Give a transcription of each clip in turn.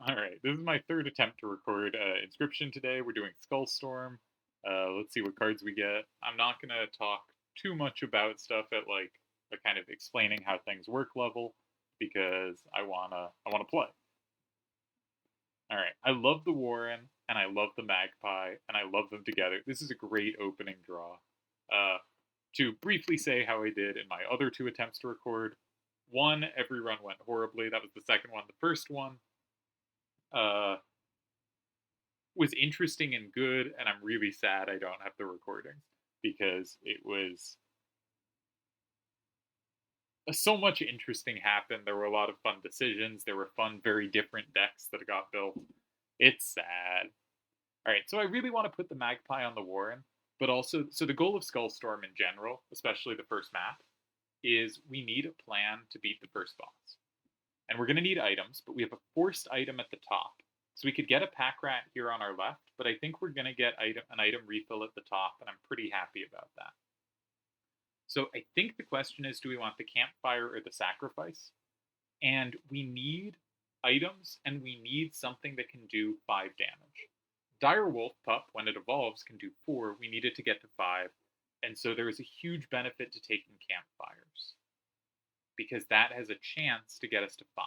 Alright, this is my third attempt to record Inscryption today. We're doing Skullstorm. Let's see what cards we get. I'm not going to talk too much about stuff at like a kind of explaining how things work level because I wanna play. Alright, I love the Warren and I love the Magpie and I love them together. This is a great opening draw. Uh, to briefly say how I did in my other two attempts to record, one, every run went horribly. That was the second one. The first one, uh, was interesting and good, and I'm really sad I don't have the recordings because it was so much interesting happened. There were a lot of fun decisions. There were fun, very different decks that got built. It's sad. All right, so I really want to put the Magpie on the Warren, but also, so the goal of Skullstorm in general, especially the first map, is we need a plan to beat the first boss. And we're going to need items, but we have a forced item at the top. So we could get a pack rat here on our left, but I think we're going to get an item refill at the top, and I'm pretty happy about that. So I think the question is, do we want the campfire or the sacrifice? And we need items, and we need something that can do 5 damage. Dire Wolf Pup, when it evolves, can do 4. We need it to get to 5. And so there is a huge benefit to taking campfires, because that has a chance to get us to 5.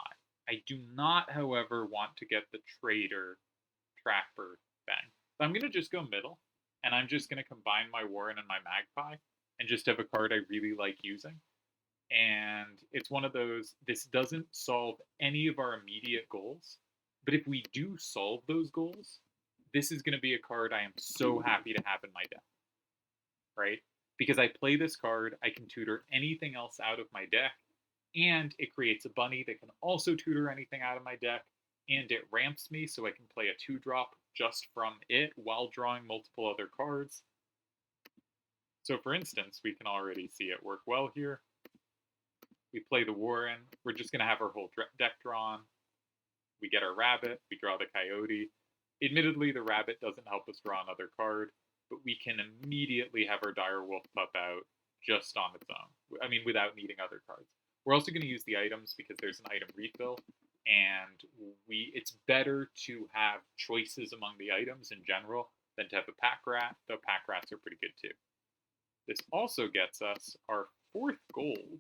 I do not, however, want to get the Trader Trapper thing. So I'm going to just go middle, and I'm just going to combine my Warren and my Magpie, and just have a card I really like using. And it's one of those, this doesn't solve any of our immediate goals, but if we do solve those goals, this is going to be a card I am so happy to have in my deck, right? Because I play this card, I can tutor anything else out of my deck, and it creates a bunny that can also tutor anything out of my deck, and it ramps me so I can play a 2-drop just from it while drawing multiple other cards. So for instance, we can already see it work well here. We play the Warren, we're just going to have our whole deck drawn. We get our rabbit, we draw the coyote. Admittedly, the rabbit doesn't help us draw another card, but we can immediately have our dire wolf pup out just on its own. I mean, without needing other cards. We're also going to use the items because there's an item refill, and it's better to have choices among the items in general than to have a pack rat, though pack rats are pretty good too. This also gets us our 4th gold,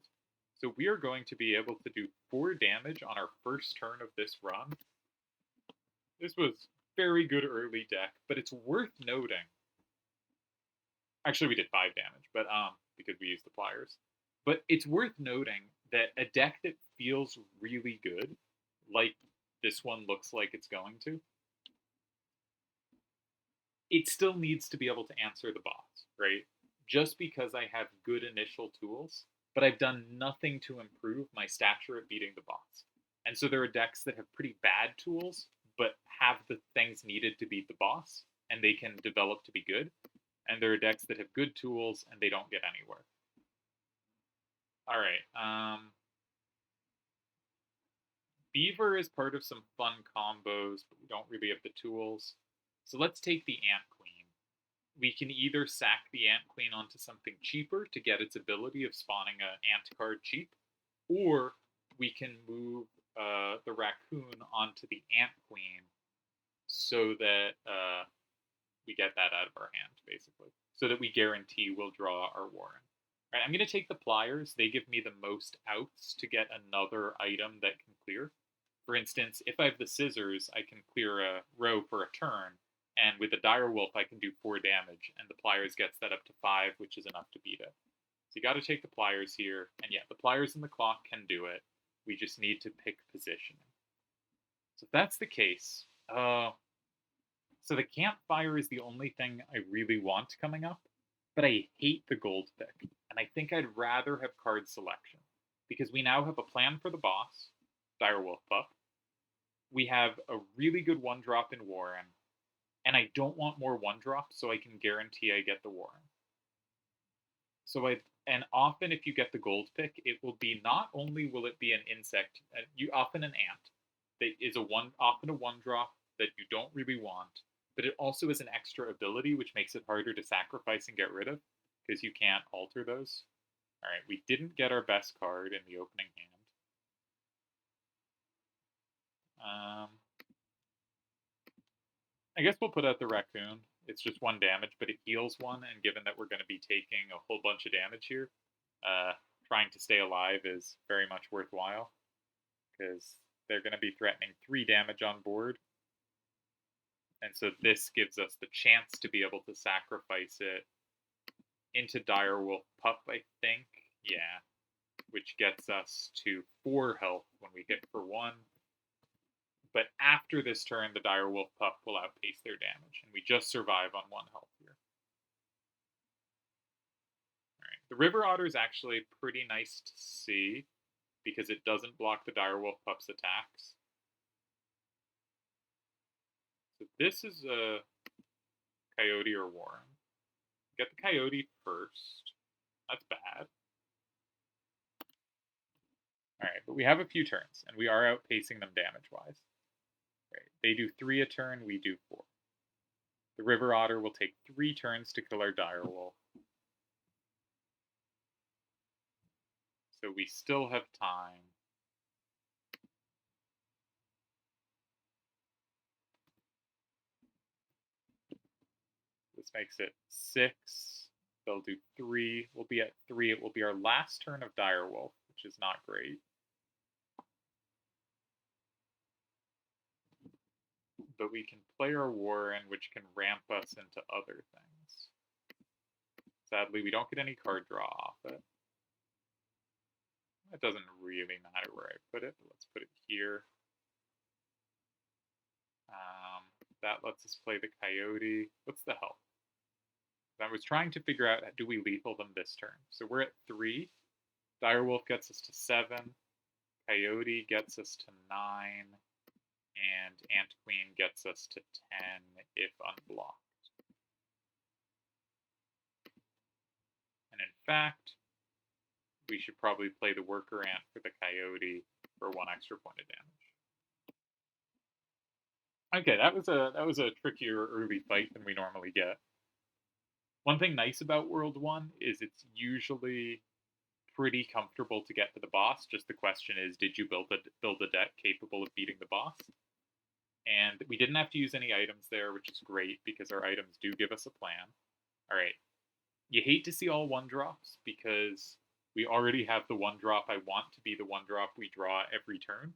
so we are going to be able to do 4 damage on our first turn of this run. This was very good early deck, but it's worth noting. Actually, we did 5 damage, but because we used the pliers. But it's worth noting that a deck that feels really good, like this one looks like it's going to, it still needs to be able to answer the boss, right? Just because I have good initial tools, but I've done nothing to improve my stature at beating the boss. And so there are decks that have pretty bad tools, but have the things needed to beat the boss, and they can develop to be good. And there are decks that have good tools, and they don't get anywhere. Alright, Beaver is part of some fun combos, but we don't really have the tools. So let's take the Ant Queen. We can either sack the Ant Queen onto something cheaper to get its ability of spawning an ant card cheap, or we can move the Raccoon onto the Ant Queen so that we get that out of our hand, basically. So that we guarantee we'll draw our Warren. All right, I'm going to take the Pliers. They give me the most outs to get another item that can clear. For instance, if I have the Scissors, I can clear a row for a turn, and with the Dire Wolf, I can do 4 damage, and the Pliers gets that up to 5, which is enough to beat it. So you got to take the Pliers here, and yeah, the Pliers and the clock can do it. We just need to pick positioning. So if that's the case, so the campfire is the only thing I really want coming up, but I hate the gold pick, and I think I'd rather have card selection, because we now have a plan for the boss, Dire Wolf Pup. We have a really good 1-drop in Warren, and I don't want more 1-drops, so I can guarantee I get the Warren. And often if you get the gold pick, it will be, not only will it be an insect, often an ant, that is often a 1-drop that you don't really want, but it also is an extra ability, which makes it harder to sacrifice and get rid of, because you can't alter those. Alright, we didn't get our best card in the opening hand. I guess we'll put out the raccoon. It's just 1 damage, but it heals 1, and given that we're going to be taking a whole bunch of damage here, uh, trying to stay alive is very much worthwhile, because they're going to be threatening 3 damage on board. And so this gives us the chance to be able to sacrifice it into Direwolf Pup, I think. Yeah. Which gets us to 4 health when we hit for 1. But after this turn, the Direwolf Pup will outpace their damage, and we just survive on 1 health here. Alright, the River Otter is actually pretty nice to see, because it doesn't block the Direwolf Pup's attacks. So this is a Coyote or Warren. Get the Coyote first. That's bad. Alright, but we have a few turns, and we are outpacing them damage-wise. Right, they do 3 a turn, we do 4. The River Otter will take 3 turns to kill our Direwolf. So we still have time. This makes it 6. They'll do 3. We'll be at 3. It will be our last turn of Direwolf, which is not great. But we can play our Warren, which can ramp us into other things. Sadly, we don't get any card draw off it. It doesn't really matter where I put it, but let's put it here. That lets us play the Coyote. What's the health? I was trying to figure out, do we lethal them this turn? So we're at 3. Direwolf gets us to 7. Coyote gets us to 9. And Ant Queen gets us to 10 if unblocked. And in fact, we should probably play the Worker Ant for the Coyote for 1 extra point of damage. Okay, that was a trickier early fight than we normally get. One thing nice about World 1 is it's usually pretty comfortable to get to the boss. Just the question is, did you build a deck capable of beating the boss? And we didn't have to use any items there, which is great because our items do give us a plan. All right. You hate to see all 1-drops because we already have the 1-drop I want to be the 1-drop we draw every turn.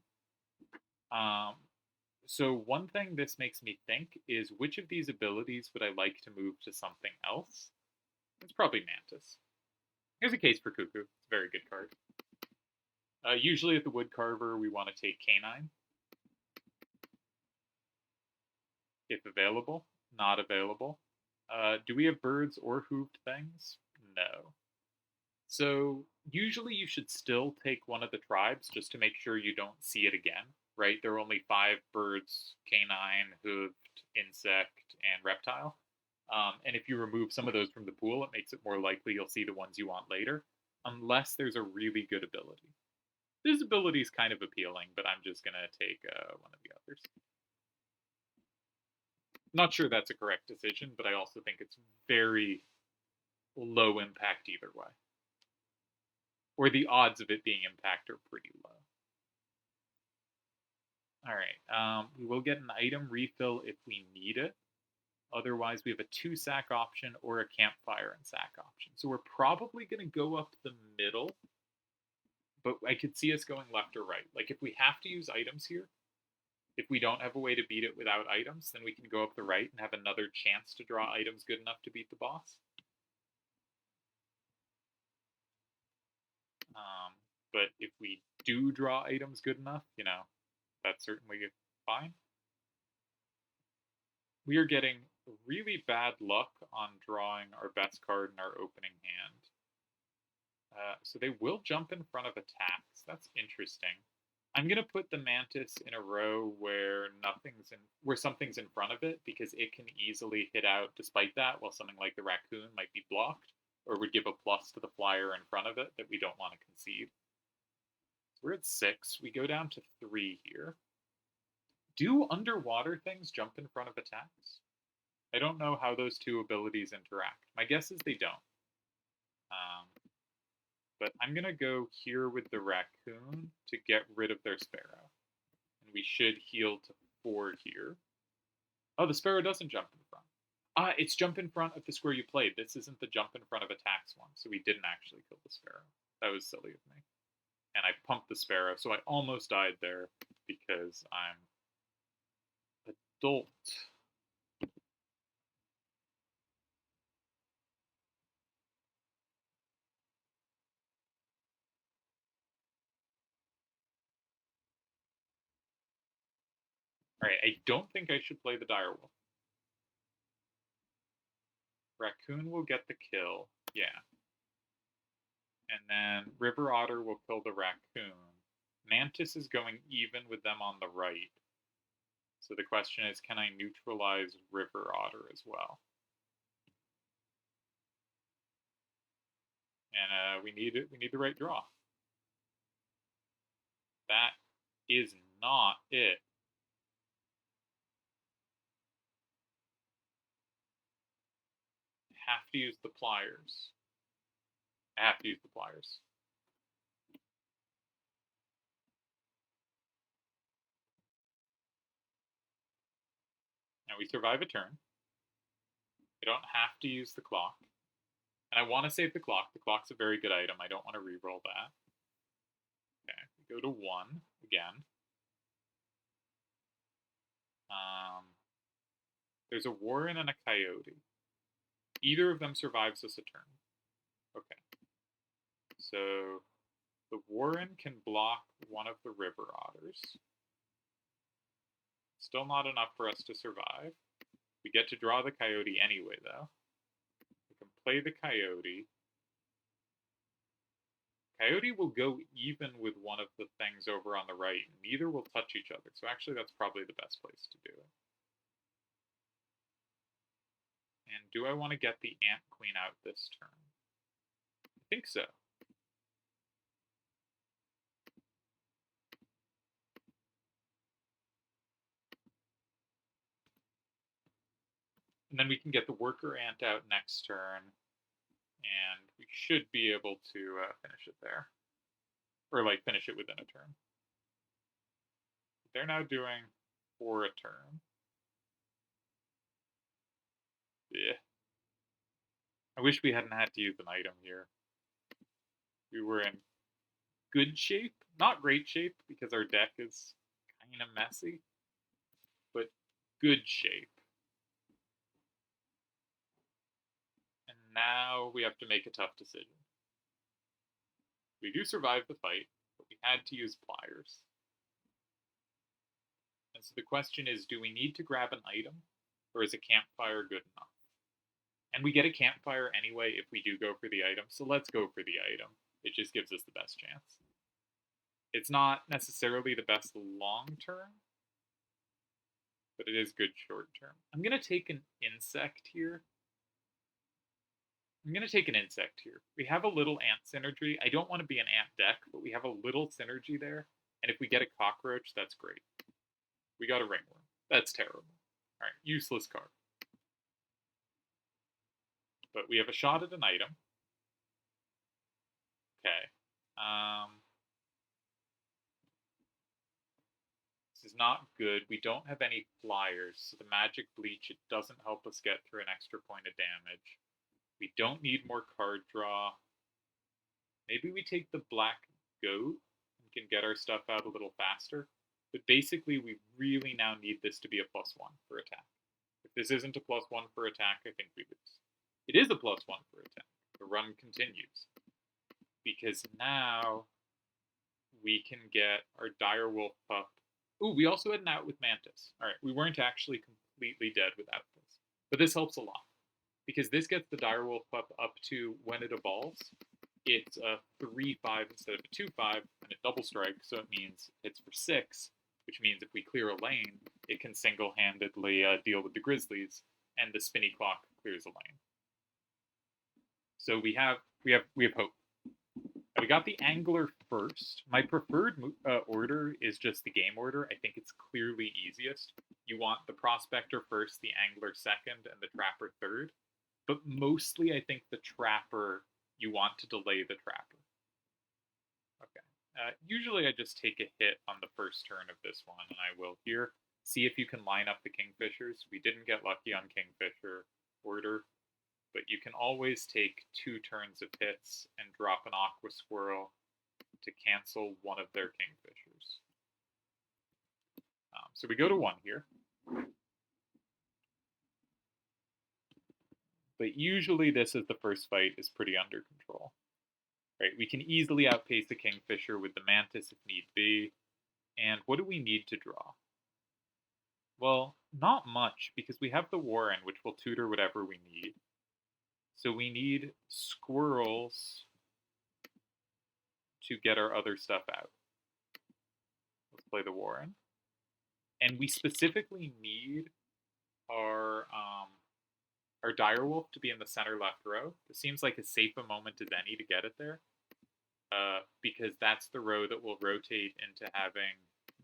So one thing this makes me think is, which of these abilities would I like to move to something else? It's probably Mantis. Here's a case for Cuckoo. It's a very good card. Usually at the Woodcarver, we want to take Canine. If available. Not available. Do we have birds or hooved things? No. So usually you should still take one of the tribes just to make sure you don't see it again, right? There are only 5 birds, canine, hooved, insect, and reptile. And if you remove some of those from the pool, it makes it more likely you'll see the ones you want later, unless there's a really good ability. This ability is kind of appealing, but I'm just going to take one of the others. Not sure that's a correct decision, but I also think it's very low impact either way. Or the odds of it being impact are pretty low. Alright, we will get an item refill if we need it. Otherwise, we have a 2-sack option or a campfire and sack option. So we're probably going to go up the middle, but I could see us going left or right. Like, if we have to use items here, if we don't have a way to beat it without items, then we can go up the right and have another chance to draw items good enough to beat the boss. But if we do draw items good enough, you know, that's certainly fine. We are getting really bad luck on drawing our best card in our opening hand. So they will jump in front of attacks. That's interesting. I'm gonna put the Mantis in a row where something's in front of it, because it can easily hit out despite that, while something like the Raccoon might be blocked, or would give a plus to the flyer in front of it that we don't want to concede. So we're at 6. We go down to 3 here. Do underwater things jump in front of attacks? I don't know how those two abilities interact. My guess is they don't. But I'm going to go here with the Raccoon to get rid of their Sparrow. And we should heal to 4 here. Oh, the sparrow doesn't jump in front. It's jump in front of the square you played. This isn't the jump in front of attacks one, so we didn't actually kill the sparrow. That was silly of me. And I pumped the sparrow, so I almost died there because I'm adult. Alright, I don't think I should play the direwolf. Raccoon will get the kill. Yeah. And then River Otter will kill the raccoon. Mantis is going even with them on the right. So the question is, can I neutralize River Otter as well? And we need it. We need the right draw. That is not it. I have to use the pliers. I have to use the pliers. Now we survive a turn. I don't have to use the clock. And I want to save the clock. The clock's a very good item. I don't want to reroll that. Okay, we go to 1 again. There's a warren and a coyote. Either of them survives us a turn. Okay. So the warren can block one of the river otters. Still not enough for us to survive. We get to draw the coyote anyway, though. We can play the coyote. Coyote will go even with one of the things over on the right. Neither will touch each other. So actually, that's probably the best place to do it. And do I want to get the ant queen out this turn? I think so. And then we can get the worker ant out next turn. And we should be able to finish it there. Or, like, finish it within a turn. They're now doing 4 a turn. Yeah. I wish we hadn't had to use an item here. We were in good shape. Not great shape, because our deck is kind of messy. But good shape. And now we have to make a tough decision. We do survive the fight, but we had to use pliers. And so the question is, do we need to grab an item, or is a campfire good enough? And we get a campfire anyway if we do go for the item, so let's go for the item. It just gives us the best chance. It's not necessarily the best long term, but it is good short term. I'm going to take an insect here. We have a little ant synergy. I don't want to be an ant deck, but we have a little synergy there. And if we get a cockroach, that's great. We got a ringworm. That's terrible. All right, useless card. But we have a shot at an item. Okay. This is not good. We don't have any flyers, so the magic bleach, it doesn't help us get through an extra point of damage. We don't need more card draw. Maybe we take the black goat and can get our stuff out a little faster. But basically, we really now need this to be a +1 for attack. If this isn't a +1 for attack, I think we lose. It is a +1 for attack. The run continues. Because now we can get our direwolf pup. Ooh, we also had an out with Mantis. Alright, we weren't actually completely dead without this. But this helps a lot. Because this gets the direwolf pup up to, when it evolves, it's a 3/5 instead of a 2/5, and a double strike, so it means it's for 6, which means if we clear a lane, it can single-handedly deal with the grizzlies, and the spinny clock clears a lane. So we have hope. We got the angler first. My preferred order is just the game order. I think it's clearly easiest. You want the prospector first, the angler second, and the trapper third. But mostly, I think the trapper, you want to delay the trapper. Okay. Usually I just take a hit on the first turn of this one, and I will here. See if you can line up the Kingfishers. We didn't get lucky on Kingfisher order, but you can always take 2 turns of hits and drop an Aqua Squirrel to cancel one of their Kingfishers. So we go to 1 here. But usually this is the first fight is pretty under control. Right, we can easily outpace the Kingfisher with the Mantis if need be. And what do we need to draw? Well, not much, because we have the Warren, which will tutor whatever we need. So we need squirrels to get our other stuff out. Let's play the Warren. And we specifically need our Direwolf to be in the center left row. This seems like as safe a moment as any to get it there, because that's the row that will rotate into having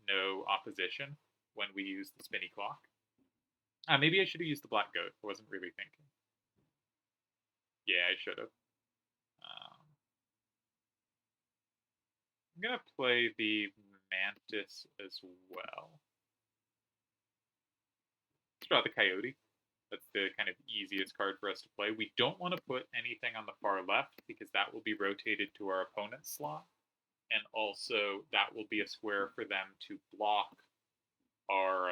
no opposition when we use the spinny clock. Maybe I should have used the black goat. I wasn't really thinking. Yeah, I should have. I'm going to play the Mantis as well. Let's draw the Coyote. That's the kind of easiest card for us to play. We don't want to put anything on the far left because that will be rotated to our opponent's slot. And also, that will be a square for them to block our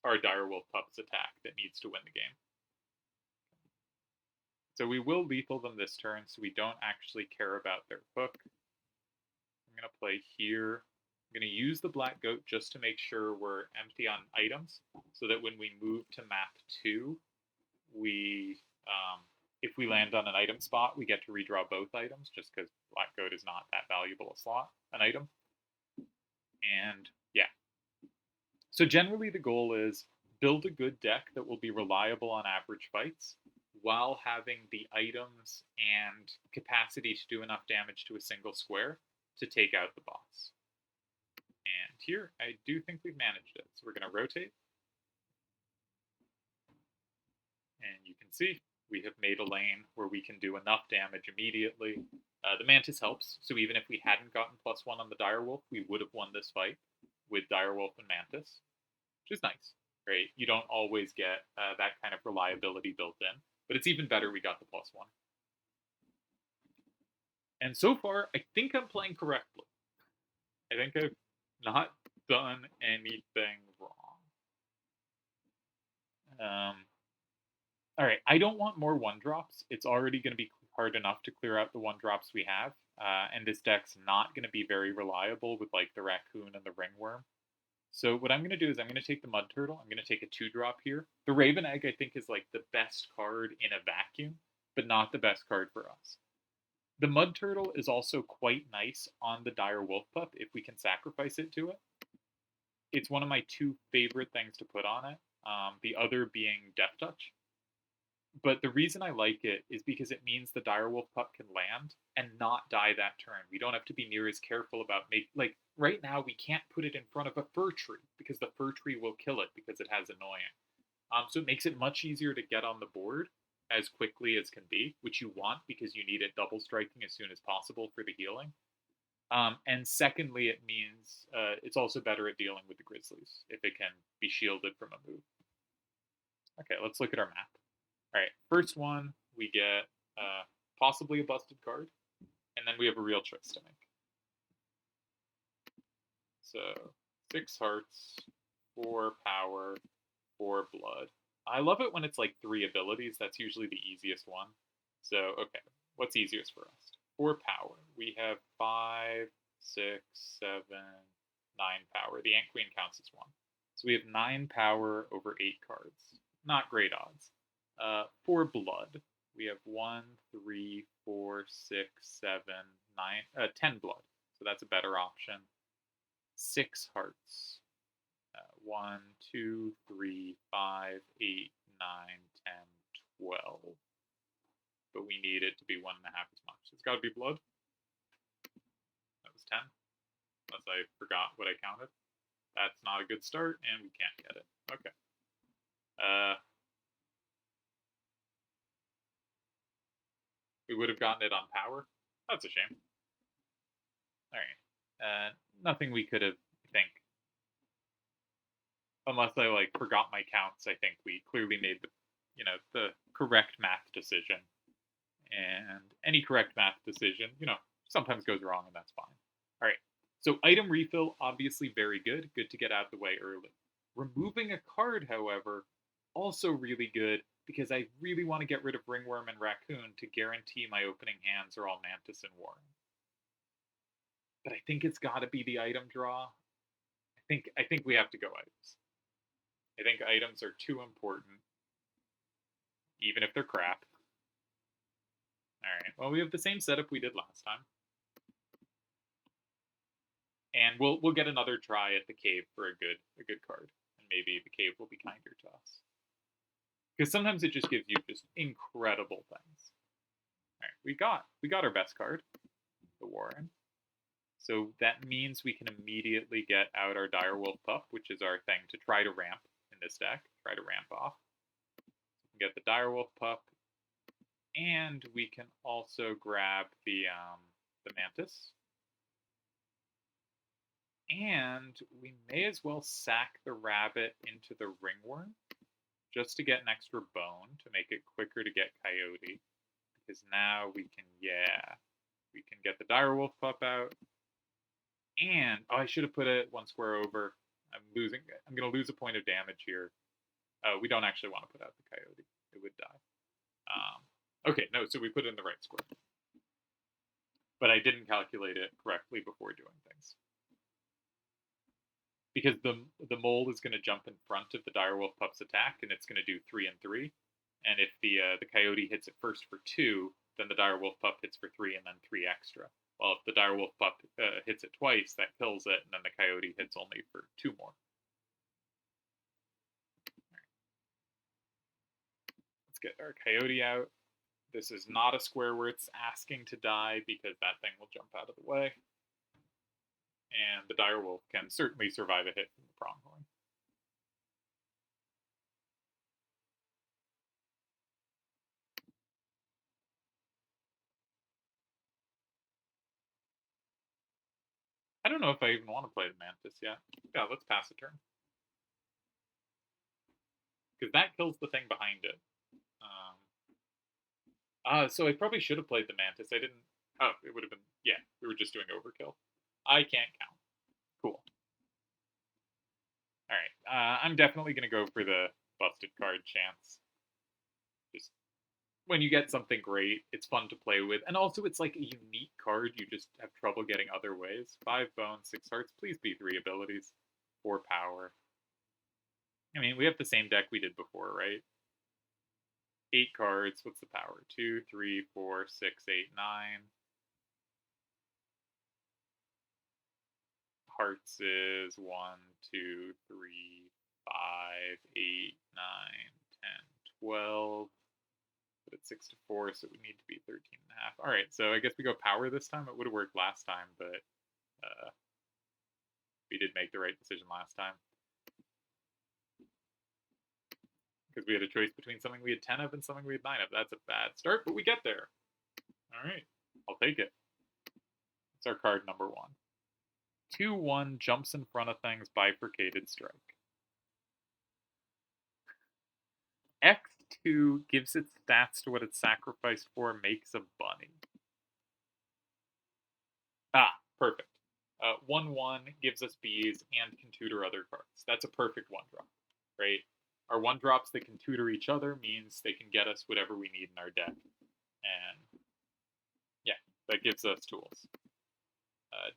Direwolf Pup's attack that needs to win the game. So we will lethal them this turn, so we don't actually care about their hook. I'm going to play here. I'm going to use the black goat just to make sure we're empty on items, so that when we move to map 2, we, if we land on an item spot, we get to redraw both items, just because black goat is not that valuable a slot, an item. And yeah. So generally the goal is build a good deck that will be reliable on average fights, while having the items and capacity to do enough damage to a single square to take out the boss. And here, I do think we've managed it. So we're going to rotate. And you can see we have made a lane where we can do enough damage immediately. The Mantis helps, so even if we hadn't gotten +1 on the Direwolf, we would have won this fight with Direwolf and Mantis, which is nice, right? You don't always get that kind of reliability built in, but it's even better we got the +1. And so far, I think I'm playing correctly. I think I've not done anything wrong. All right, I don't want more 1-drops. It's already going to be hard enough to clear out the 1-drops we have, and this deck's not going to be very reliable with like the Raccoon and the Ringworm. So what I'm going to do is I'm going to take the Mud Turtle. I'm going to take a 2-drop here. The Raven Egg, I think, is like the best card in a vacuum, but not the best card for us. The Mud Turtle is also quite nice on the Dire Wolf Pup if we can sacrifice it to it. It's one of my 2 favorite things to put on it, the other being Death Touch. But the reason I like it is because it means the Direwolf Pup can land and not die that turn. We don't have to be near as careful about like right now we can't put it in front of a fir tree because the fir tree will kill it because it has annoying. So it makes it much easier to get on the board as quickly as can be, which you want because you need it double striking as soon as possible for the healing. And secondly, it means it's also better at dealing with the Grizzlies if it can be shielded from a move. Okay, let's look at our map. All right, first one, we get possibly a busted card, and then we have a real choice to make. So 6 hearts, 4 power, 4 blood. I love it when it's like 3 abilities. That's usually the easiest one. So, okay, what's easiest for us? 4 power. We have 5, 6, 7, 9 power. The Ant Queen counts as 1. So we have 9 power over 8 cards. Not great odds. 4 blood. We have 1, 3, 4, 6, 7, 9, 10 blood. So that's a better option. 6 hearts. 1, 2, 3, 5, 8, 9, 10, 12. But we need it to be 1.5 as much. It's got to be blood. That was 10. Unless I forgot what I counted. That's not a good start, and we can't get it. Okay. We would have gotten it on power. That's a shame. All right. Nothing we could have, I think, unless I like forgot my counts, I think we clearly made the correct math decision. And any correct math decision, sometimes goes wrong, and that's fine. All right. So item refill, obviously very good. Good to get out of the way early. Removing a card, however, also really good because I really want to get rid of Ringworm and Raccoon to guarantee my opening hands are all Mantis and Warren. But I think it's got to be the item draw. I think we have to go items. I think items are too important, even if they're crap. All right. Well, we have the same setup we did last time, and we'll get another try at the cave for a good card, and maybe the cave will be kinder to us. Because sometimes it just gives you just incredible things. All right, we got our best card, the Warren. So that means we can immediately get out our Direwolf Pup, which is our thing to try to ramp in this deck. Try to ramp off. We can get the Direwolf Pup, and we can also grab the Mantis. And we may as well sack the Rabbit into the Ringworm, just to get an extra bone, to make it quicker to get Coyote. Because now we can get the Direwolf Pup out. And, I should have put it one square over. I'm going to lose a point of damage here. We don't actually want to put out the Coyote. It would die. Okay, no, so we put it in the right square. But I didn't calculate it correctly before doing things. Because the mole is going to jump in front of the Direwolf Pup's attack, and it's going to do 3 and 3. And if the Coyote hits it first for 2, then the Direwolf Pup hits for 3 and then 3 extra. Well, if the Direwolf Pup hits it twice, that kills it, and then the Coyote hits only for 2 more. Right. Let's get our Coyote out. This is not a square where it's asking to die, because that thing will jump out of the way. And the Direwolf can certainly survive a hit from the Pronghorn. I don't know if I even want to play the Mantis yet. Yeah, let's pass a turn. Because that kills the thing behind it. So I probably should have played the Mantis. I didn't... Oh, it would have been... Yeah, we were just doing overkill. I can't count. Cool. Alright, I'm definitely going to go for the busted card chance. Just when you get something great, it's fun to play with. And also, it's like a unique card you just have trouble getting other ways. 5 bones, 6 hearts, please be 3 abilities. 4 power. I mean, we have the same deck we did before, right? 8 cards, what's the power? 2, 3, 4, 6, 8, 9. Hearts is 1, 2, 3, 5, 8, 9, 10, 12. But it's 6 to 4, so we need to be 13 and a half. All right, so I guess we go power this time. It would have worked last time, but we did make the right decision last time. Because we had a choice between something we had 10 of and something we had 9 of. That's a bad start, but we get there. All right, I'll take it. It's our card number 1. 2-1 jumps in front of things, bifurcated strike. X2 gives its stats to what it's sacrificed for, makes a bunny. Perfect. 1-1 gives us bees and can tutor other cards. That's a perfect 1-drop, right? Our 1-drops that can tutor each other means they can get us whatever we need in our deck. And yeah, that gives us tools.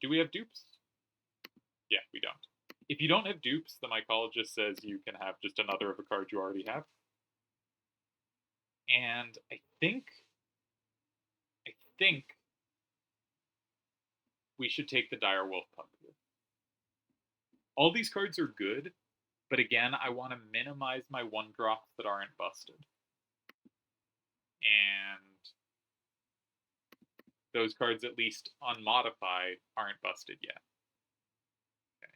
Do we have dupes? Yeah, we don't. If you don't have dupes, the mycologist says you can have just another of a card you already have. And I think we should take the Direwolf Pup here. All these cards are good, but again, I want to minimize my 1-drops that aren't busted. And those cards, at least unmodified, aren't busted yet. Okay.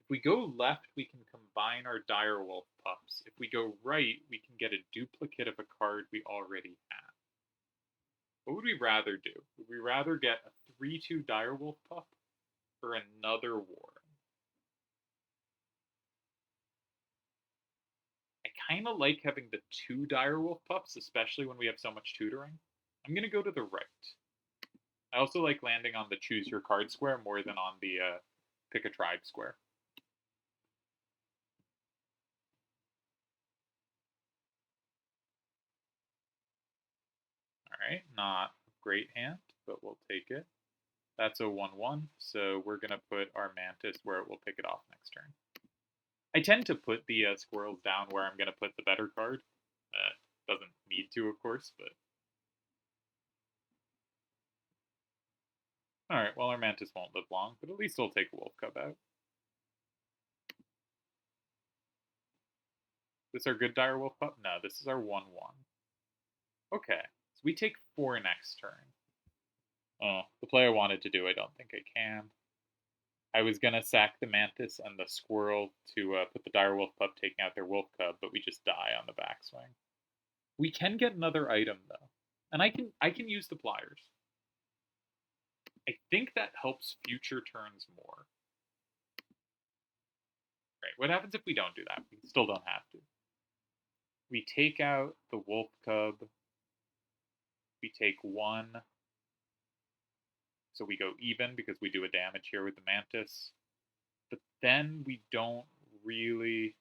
If we go left, we can combine our Direwolf Pups. If we go right, we can get a duplicate of a card we already have. What would we rather do? Would we rather get a 3-2 Direwolf Pup or another Warren? kind of like having the 2 direwolf pups, especially when we have so much tutoring. I'm going to go to the right. I also like landing on the choose your card square more than on the pick a tribe square. Alright, not a great hand, but we'll take it. That's a 1-1, so we're going to put our Mantis where it will pick it off next turn. I tend to put the squirrels down where I'm going to put the better card. Doesn't need to, of course, but... Alright, well, our Mantis won't live long, but at least we'll take a Wolf Cub out. This our good direwolf pup? No, this is our 1-1. Okay, so we take 4 next turn. Oh, the play I wanted to do, I don't think I can. I was going to sack the Mantis and the Squirrel to put the direwolf pup taking out their Wolf Cub, but we just die on the backswing. We can get another item, though. And I can use the pliers. I think that helps future turns more. Right, what happens if we don't do that? We still don't have to. We take out the Wolf Cub. We take 1. So we go even because we do a damage here with the Mantis. But then we don't really...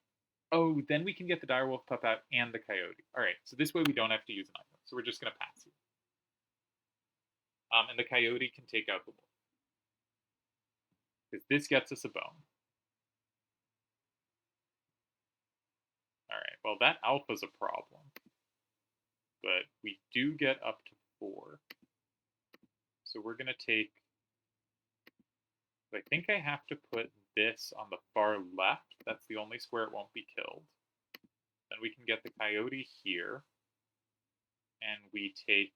Oh, then we can get the direwolf pup out and the coyote. Alright, so this way we don't have to use an item. So we're just going to pass it. And the coyote can take out the wolf. Because this gets us a bone. Alright, well that alpha's a problem. But we do get up to 4. So we're going to take... I think I have to put this on the far left. That's the only square it won't be killed. Then we can get the coyote here. And we take...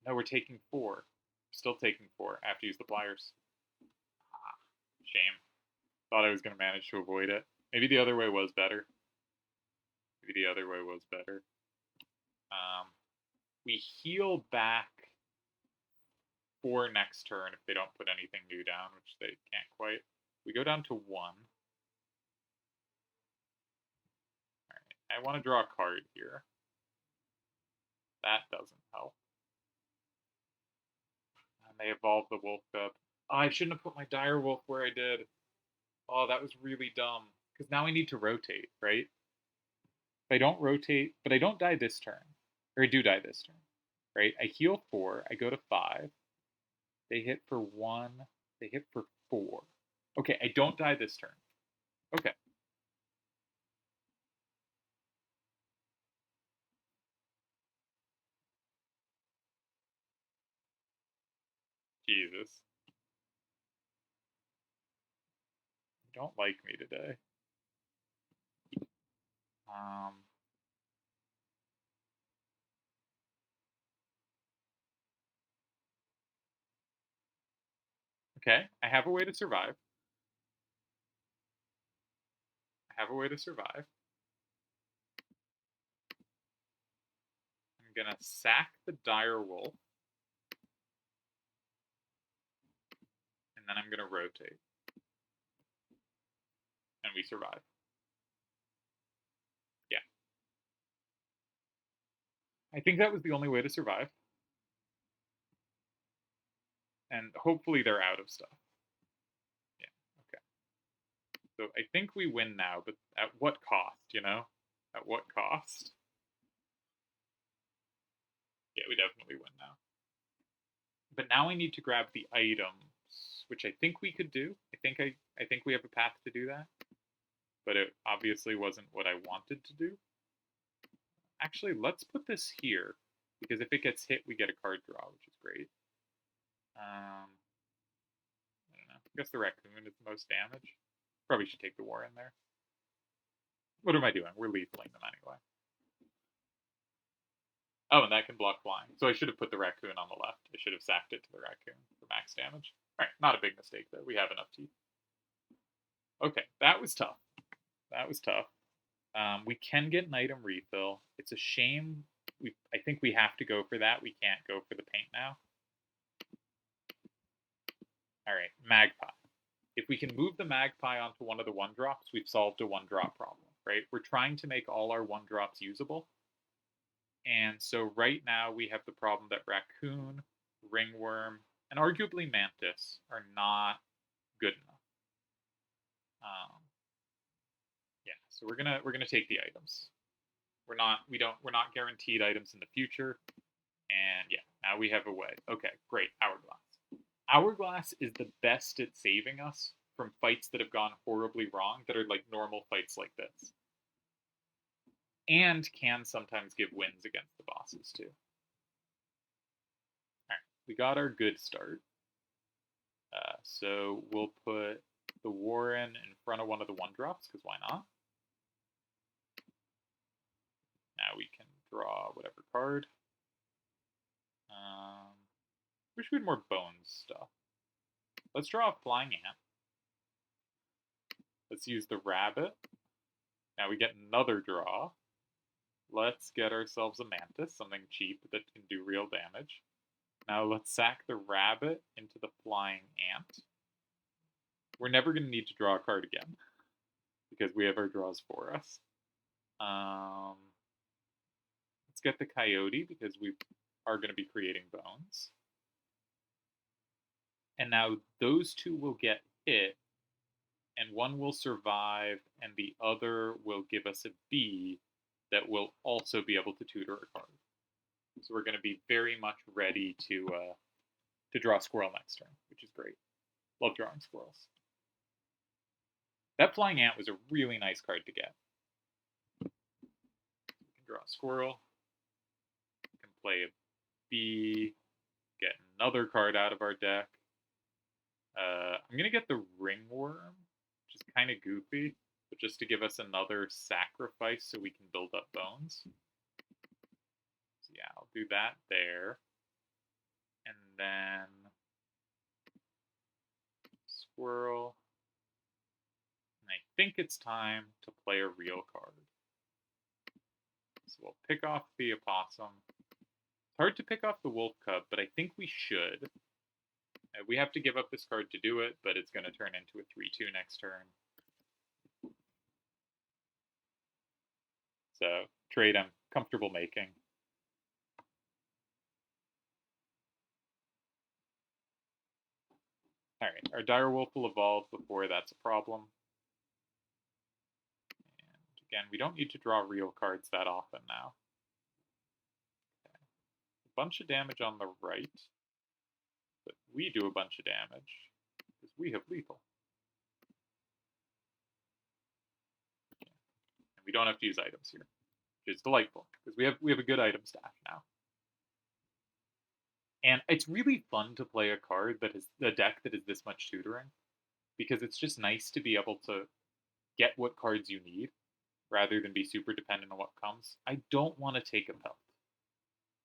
No, we're taking 4. Still taking 4. I have to use the pliers. Ah, shame. Thought I was going to manage to avoid it. Maybe the other way was better. Maybe the other way was better. We heal back 4 next turn if they don't put anything new down, which they can't quite. We go down to 1. Alright, I want to draw a card here. That doesn't help. And they evolve the Wolf Cub. Oh, I shouldn't have put my dire wolf where I did. Oh, that was really dumb. Because now I need to rotate, right? If I don't rotate, but I don't die this turn. Or I do die this turn, right? I heal 4, I go to 5. They hit for 1, they hit for 4. Okay, I don't die this turn. Okay. Jesus. You don't like me today. Okay, I have a way to survive. I have a way to survive. I'm gonna sack the dire wolf. And then I'm gonna rotate. And we survive. Yeah. I think that was the only way to survive. And hopefully they're out of stuff. Yeah, okay. So I think we win now, but at what cost, you know? At what cost? Yeah, we definitely win now. But now I need to grab the items, which I think we could do. I think we have a path to do that. But it obviously wasn't what I wanted to do. Actually, let's put this here, because if it gets hit, we get a card draw, which is great. I don't know. I guess the raccoon is the most damage. Probably should take the war in there. What am I doing? We're lethaling them anyway. Oh, and that can block flying. So I should have put the raccoon on the left. I should have sacked it to the raccoon for max damage. Alright, not a big mistake, though. We have enough teeth. Okay, that was tough. That was tough. We can get an item refill. It's a shame. I think we have to go for that. We can't go for the paint now. Alright, Magpie. If we can move the Magpie onto one of the 1-drops, we've solved a 1-drop problem. right? We're trying to make all our 1-drops usable. And so right now we have the problem that Raccoon, Ringworm, and arguably Mantis are not good enough. Yeah, so we're gonna take the items. We're not guaranteed items in the future. And yeah, now we have a way. Okay, great, Hourglass. Hourglass is the best at saving us from fights that have gone horribly wrong, that are like normal fights like this. And can sometimes give wins against the bosses too. Alright, we got our good start. So we'll put the Warren in front of one of the 1-drops, because why not? Now we can draw whatever card. Wish we had more bones stuff. Let's draw a flying ant. Let's use the rabbit. Now we get another draw. Let's get ourselves a mantis, something cheap that can do real damage. Now let's sack the rabbit into the flying ant. We're never going to need to draw a card again, because we have our draws for us. Let's get the coyote, because we are going to be creating bones. And now those two will get hit, and one will survive, and the other will give us a bee that will also be able to tutor a card. So we're going to be very much ready to draw a squirrel next turn, which is great. Love drawing squirrels. That flying ant was a really nice card to get. We can draw a squirrel. We can play a bee. Get another card out of our deck. I'm going to get the ringworm, which is kind of goofy, but just to give us another sacrifice so we can build up bones. So yeah, I'll do that there. And then squirrel. And I think it's time to play a real card. So we'll pick off the opossum. It's hard to pick off the wolf cub, but I think we should. We have to give up this card to do it, but it's going to turn into a 3-2 next turn. So, trade I'm comfortable making. Alright, our direwolf will evolve before that's a problem. And again, we don't need to draw real cards that often now. Okay. A bunch of damage on the right. But we do a bunch of damage, because we have lethal. Okay. And we don't have to use items here, which is delightful, because we have a good item stack now. And it's really fun to play a card that is a deck that is this much tutoring, because it's just nice to be able to get what cards you need, rather than be super dependent on what comes. I don't want to take a pelt.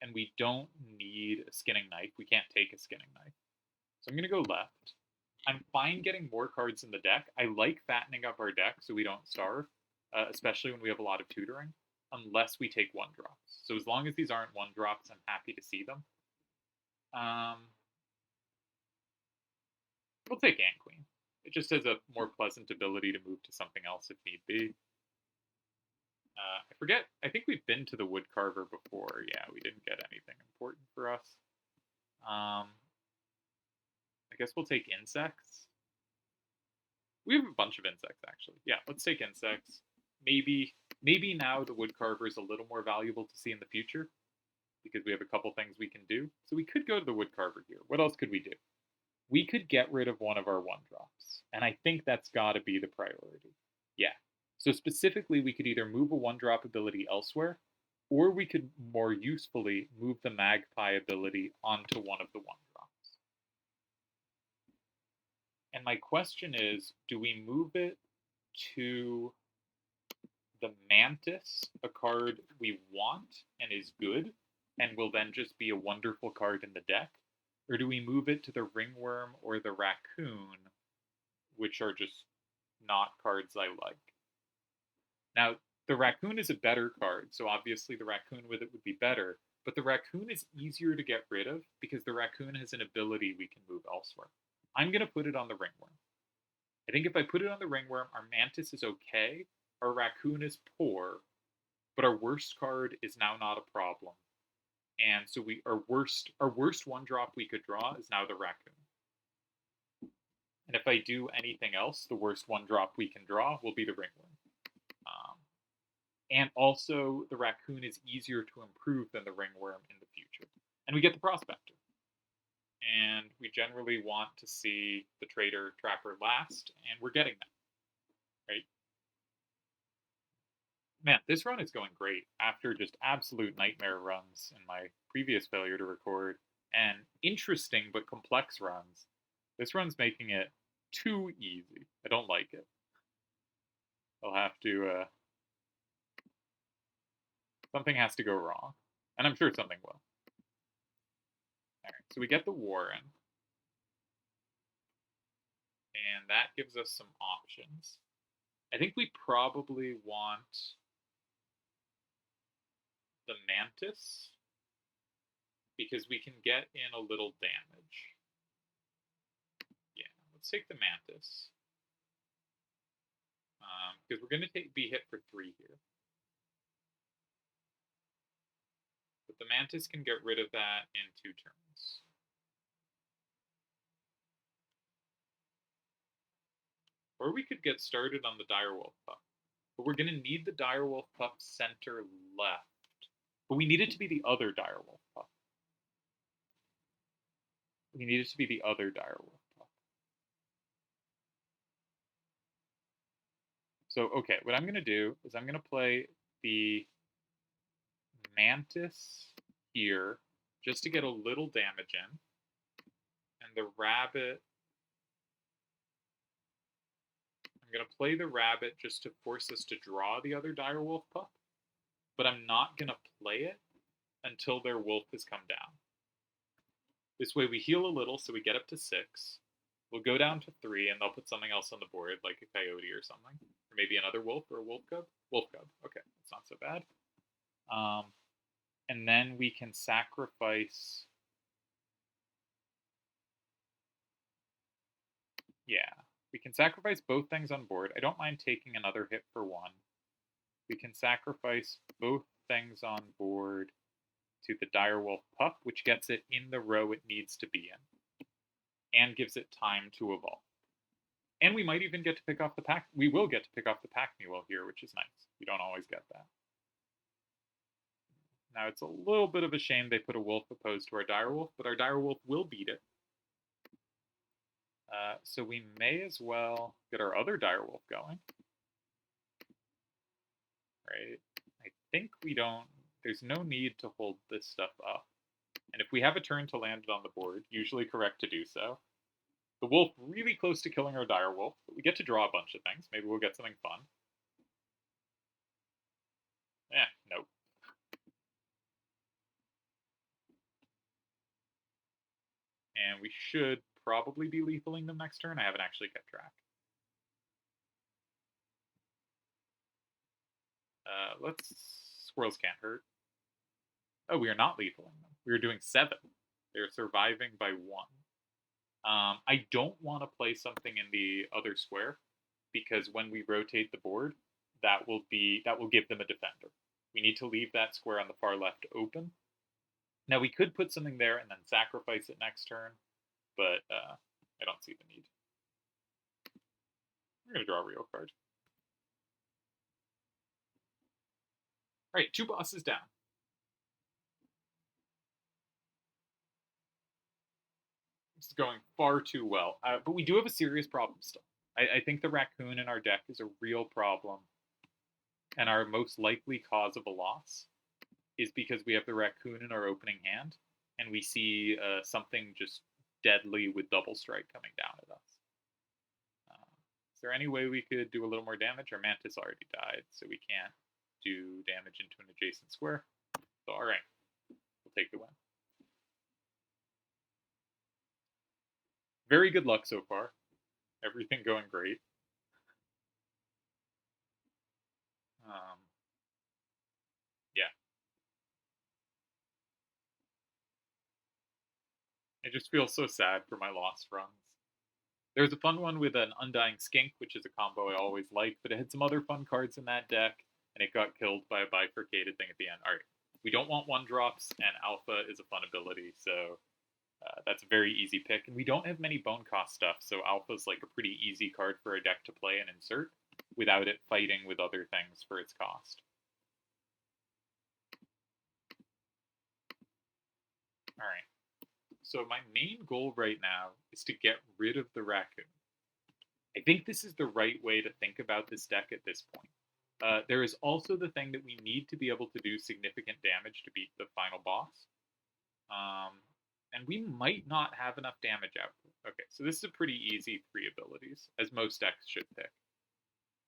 And we don't need a skinning knife. We can't take a skinning knife. So I'm going to go left. I'm fine getting more cards in the deck. I like fattening up our deck so we don't starve, especially when we have a lot of tutoring, unless we take 1-drops. So as long as these aren't 1-drops, I'm happy to see them. We'll take Ant Queen. It just has a more pleasant ability to move to something else if need be. I forget, I think we've been to the Woodcarver before. Yeah, we didn't get anything important for us. I guess we'll take insects. We have a bunch of insects, actually. Yeah, let's take insects. Maybe now the Woodcarver is a little more valuable to see in the future, because we have a couple things we can do. So we could go to the Woodcarver here. What else could we do? We could get rid of one of our 1-drops, and I think that's got to be the priority. Yeah. So specifically, we could either move a 1-drop ability elsewhere, or we could more usefully move the Magpie ability onto one of the 1-drops. And my question is, do we move it to the Mantis, a card we want and is good, and will then just be a wonderful card in the deck? Or do we move it to the Ringworm or the Raccoon, which are just not cards I like? Now, the Raccoon is a better card, so obviously the Raccoon with it would be better, but the Raccoon is easier to get rid of because the Raccoon has an ability we can move elsewhere. I'm going to put it on the Ringworm. I think if I put it on the Ringworm, our Mantis is okay, our raccoon is poor, but our worst card is now not a problem. And so our worst one drop we could draw is now the raccoon. And if I do anything else, the worst one drop we can draw will be the ringworm. And also, the raccoon is easier to improve than the ringworm in the future. And we get the prospector. And we generally want to see the trader trapper last, and we're getting that, right? Man, this run is going great after just absolute nightmare runs in my previous failure to record, and interesting but complex runs. This run's making it too easy. I don't like it. I'll have to, something has to go wrong. And I'm sure something will. Alright, so we get the Warren. And that gives us some options. I think we probably want the Mantis, because we can get in a little damage. Yeah, let's take the Mantis. Because we're going to be hit for 3 here. But the Mantis can get rid of that in 2 turns. Or we could get started on the Direwolf Pup. But we're going to need the Direwolf Pup center left. But we need it to be the other Direwolf Pup. We need it to be the other Direwolf Pup. So, okay, what I'm going to do is I'm going to play the Mantis here just to get a little damage in. And the Rabbit, I'm going to play the Rabbit just to force us to draw the other Direwolf Pup. But I'm not going to play it until their wolf has come down. This way we heal a little, so we get up to 6. We'll go down to 3, and they'll put something else on the board, like a coyote or something. Or maybe another wolf or a wolf cub. Wolf cub. Okay, that's not so bad. And then we can sacrifice... Yeah, we can sacrifice both things on board. I don't mind taking another hit for 1. We can sacrifice both things on board to the Direwolf Pup, which gets it in the row it needs to be in, and gives it time to evolve. And we might even get to pick off the pack. We will get to pick off the pack mule here, which is nice. We don't always get that. Now, it's a little bit of a shame they put a wolf opposed to our Direwolf, but our Direwolf will beat it. So we may as well get our other Direwolf going. Right? I think we don't... There's no need to hold this stuff up. And if we have a turn to land it on the board, usually correct to do so. The wolf really close to killing our Direwolf, but we get to draw a bunch of things. Maybe we'll get something fun. Nope. And we should probably be lethaling them next turn. I haven't actually kept track. Squirrels can't hurt. Oh, we are not lethaling them. We are doing 7. They're surviving by 1. I don't want to play something in the other square, because when we rotate the board, that will give them a defender. We need to leave that square on the far left open. Now, we could put something there and then sacrifice it next turn, but I don't see the need. We're going to draw a real card. All right, 2 bosses down. This is going far too well, but we do have a serious problem still. I think the raccoon in our deck is a real problem, and our most likely cause of a loss is because we have the raccoon in our opening hand, and we see something just deadly with double strike coming down at us. Is there any way we could do a little more damage? Our Mantis already died, so we can't do damage into an adjacent square. So, all right, we'll take the win. Very good luck so far. Everything going great. Yeah. I just feel so sad for my lost runs. There was a fun one with an Undying Skink, which is a combo I always liked, but it had some other fun cards in that deck, and it got killed by a bifurcated thing at the end. Alright, we don't want 1-drops, and Alpha is a fun ability, so that's a very easy pick. And we don't have many bone cost stuff, so Alpha's like a pretty easy card for a deck to play and insert without it fighting with other things for its cost. Alright, so my main goal right now is to get rid of the Raccoon. I think this is the right way to think about this deck at this point. There is also the thing that we need to be able to do significant damage to beat the final boss. And we might not have enough damage output. Okay, so this is a pretty easy 3 abilities, as most decks should pick.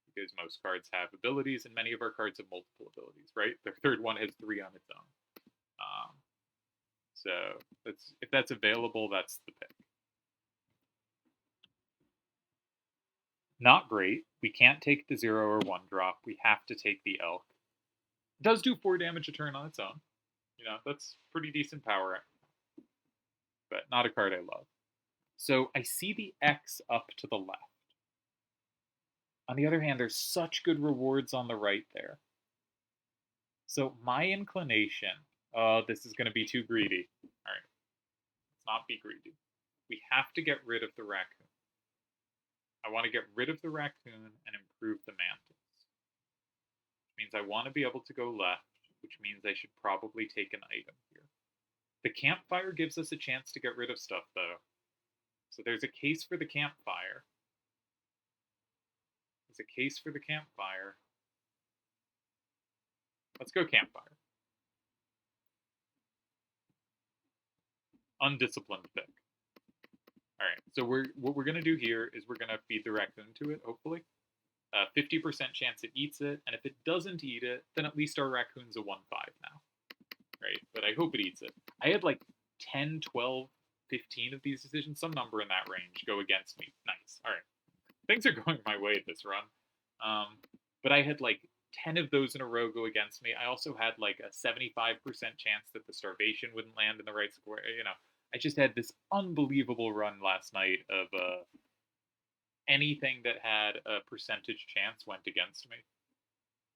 Because most cards have abilities, and many of our cards have multiple abilities, right? The third one has 3 on its own. So if that's available, that's the pick. Not great. We can't take the 0 or 1-drop. We have to take the Elk. It does do 4 damage a turn on its own. You know, that's pretty decent power, but not a card I love. So I see the X up to the left. On the other hand, there's such good rewards on the right there. So my inclination, this is going to be too greedy. All right, let's not be greedy. We have to get rid of the Raccoon. I want to get rid of the Raccoon and improve the Mantis. Which means I want to be able to go left, which means I should probably take an item here. The Campfire gives us a chance to get rid of stuff, though. So there's a case for the Campfire. There's a case for the Campfire. Let's go Campfire. Undisciplined pick. Alright, so what we're going to do here is we're going to feed the Raccoon to it, hopefully. 50% chance it eats it, and if it doesn't eat it, then at least our Raccoon's a 1-5 now. Right? But I hope it eats it. I had like 10, 12, 15 of these decisions, some number in that range, go against me. Nice. Alright. Things are going my way this run. But I had like 10 of those in a row go against me. I also had like a 75% chance that the Starvation wouldn't land in the right square. You know, I just had this unbelievable run last night of anything that had a percentage chance went against me.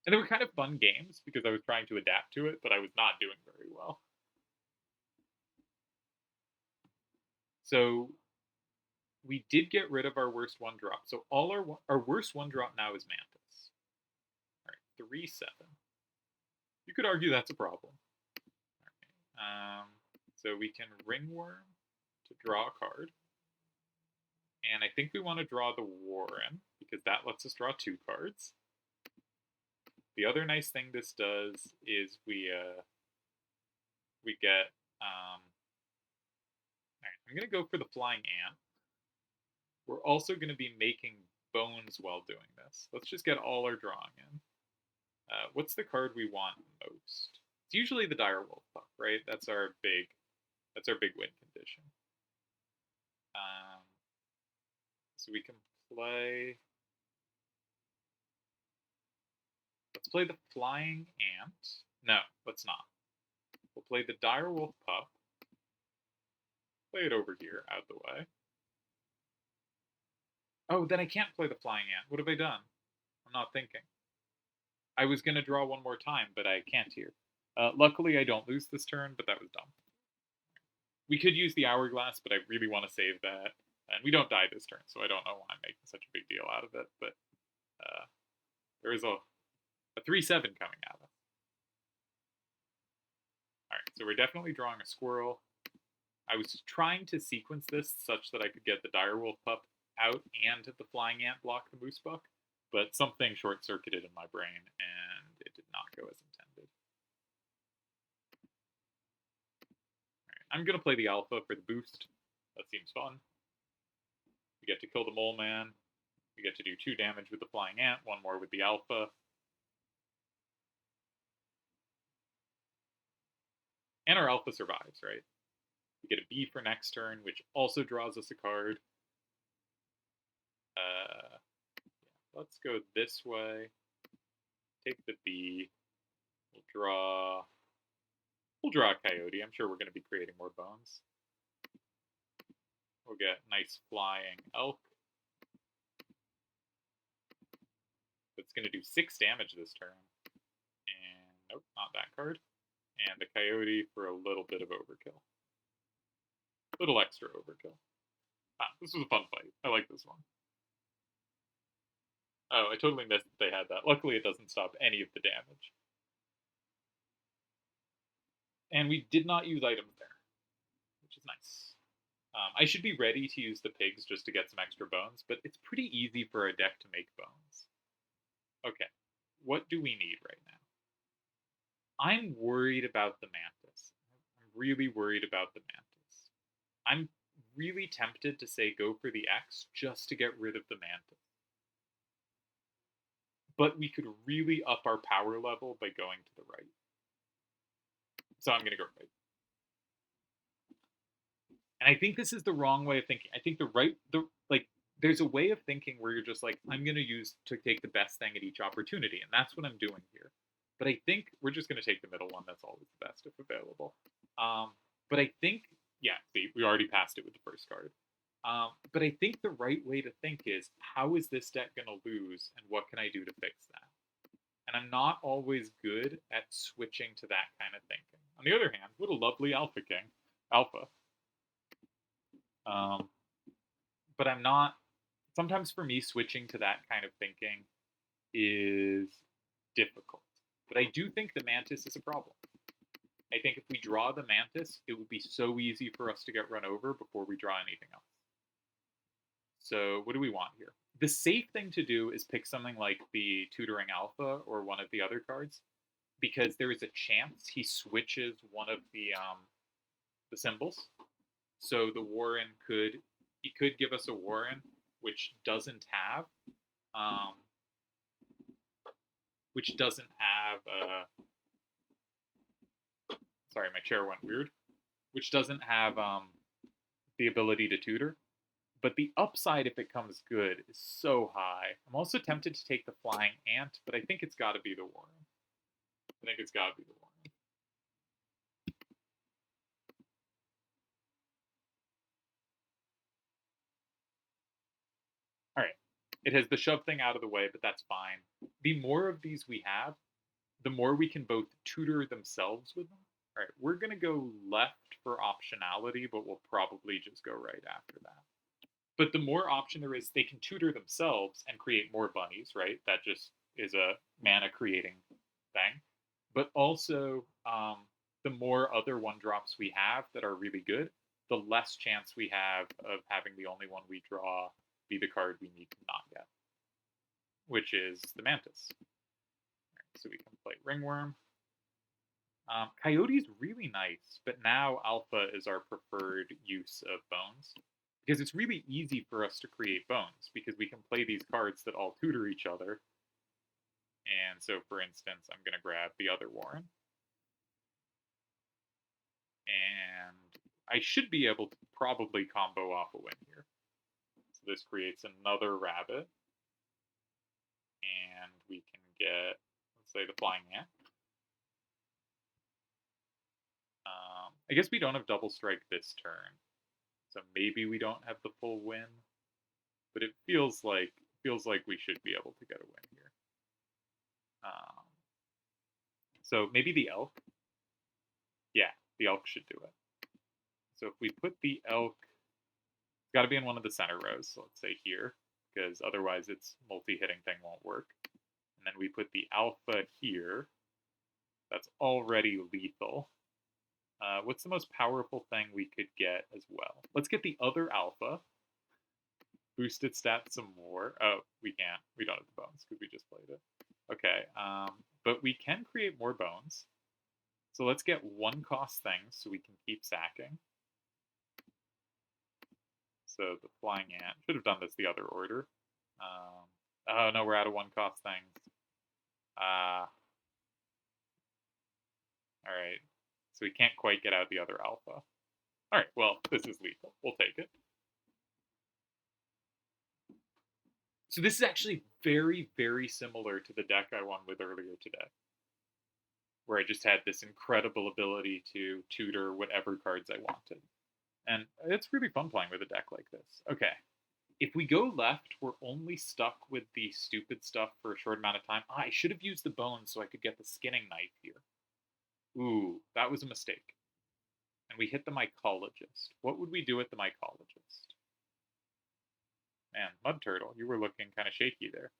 And they were kind of fun games because I was trying to adapt to it, but I was not doing very well. So we did get rid of our worst 1-drop. So all our worst 1-drop now is Mantis. All right, 3-7. You could argue that's a problem. All right. So we can Ringworm to draw a card. And I think we want to draw the Warren, because that lets us draw 2 cards. The other nice thing this does is we get... Alright, I'm going to go for the Flying Ant. We're also going to be making bones while doing this. Let's just get all our drawing in. What's the card we want most? It's usually the Direwolf Pup, right? That's our big win condition. So we can play... Let's play the Flying Ant. No, let's not. We'll play the Direwolf Pup. Play it over here, out of the way. Oh, then I can't play the Flying Ant. What have I done? I'm not thinking. I was going to draw one more time, but I can't here. Luckily, I don't lose this turn, but that was dumb. We could use the Hourglass, but I really want to save that. And we don't die this turn, so I don't know why I'm making such a big deal out of it. But there is a 3-7 coming at us. Alright, so we're definitely drawing a squirrel. I was trying to sequence this such that I could get the Direwolf Pup out and the Flying Ant block the Moose Buck, but something short-circuited in my brain, and it did not go as intended. Alright, I'm going to play the Alpha for the boost. That seems fun. We get to kill the Mole Man. We get to do 2 damage with the Flying Ant, 1 more with the Alpha. And our Alpha survives, right? We get a B for next turn, which also draws us a card. Let's go this way. Take the B. We'll draw a Coyote. I'm sure we're going to be creating more bones. We'll get nice Flying Elk. It's going to do 6 damage this turn. And nope, not that card. And the Coyote for a little bit of overkill. Little extra overkill. This was a fun fight. I like this one. Oh, I totally missed that they had that. Luckily, it doesn't stop any of the damage. And we did not use items there, which is nice. I should be ready to use the pigs just to get some extra bones, but it's pretty easy for a deck to make bones. Okay, what do we need right now? I'm worried about the Mantis. I'm really worried about the Mantis. I'm really tempted to say go for the X just to get rid of the Mantis. But we could really up our power level by going to the right. So I'm going to go right. And I think this is the wrong way of thinking. I think there's a way of thinking where you're just like, I'm going to take the best thing at each opportunity. And that's what I'm doing here. But I think we're just going to take the middle one. That's always the best if available. But I think, yeah, see, we already passed it with the first card. But I think the right way to think is, how is this deck going to lose, and what can I do to fix that? And I'm not always good at switching to that kind of thinking. On the other hand, what a lovely Alpha King. Alpha. But I'm not... Sometimes for me, switching to that kind of thinking is difficult. But I do think the Mantis is a problem. I think if we draw the Mantis, it would be so easy for us to get run over before we draw anything else. So what do we want here? The safe thing to do is pick something like the Tutoring Alpha or one of the other cards, because there is a chance he switches one of the symbols. So the Warren could give us a Warren which doesn't have sorry, my chair went weird. Which doesn't have the ability to tutor. But the upside, if it comes good, is so high. I'm also tempted to take the Flying Ant, but I think it's got to be the Warren. I think it's got to be the Warren. All right. It has the shove thing out of the way, but that's fine. The more of these we have, the more we can both tutor themselves with them. All right, we're going to go left for optionality, but we'll probably just go right after that. But the more option there is, they can tutor themselves and create more bunnies, right? That just is a mana creating thing. But also, the more other 1-drops we have that are really good, the less chance we have of having the only one we draw be the card we need to not get, which is the Mantis. Right, so we can play Ringworm. Coyote is really nice, but now Alpha is our preferred use of bones. Because it's really easy for us to create bones, because we can play these cards that all tutor each other. And so, for instance, I'm going to grab the other Warren. And I should be able to probably combo off a win here. So this creates another rabbit. And we can get, let's say, the Flying Ant. I guess we don't have double strike this turn. So maybe we don't have the full win, but it feels like we should be able to get a win here. So maybe the Elk. Yeah, the Elk should do it. So if we put the Elk, it's got to be in one of the center rows. So let's say here, because otherwise its multi-hitting thing won't work. And then we put the Alpha here. That's already lethal. What's the most powerful thing we could get as well? Let's get the other Alpha. Boost its stats some more. Oh, we can't. We don't have the bones because we just played it. Okay, but we can create more bones. So let's get 1-cost things so we can keep sacking. So the Flying Ant. Should have done this the other order. Oh no, we're out of 1-cost things. Alright. So we can't quite get out the other Alpha. Alright, well, this is lethal. We'll take it. So this is actually very, very similar to the deck I won with earlier today, where I just had this incredible ability to tutor whatever cards I wanted. And it's really fun playing with a deck like this. Okay. If we go left, we're only stuck with the stupid stuff for a short amount of time. I should have used the bones so I could get the skinning knife here. Ooh, that was a mistake. And we hit the mycologist. What would we do with the mycologist? Man, Mud Turtle, you were looking kind of shaky there.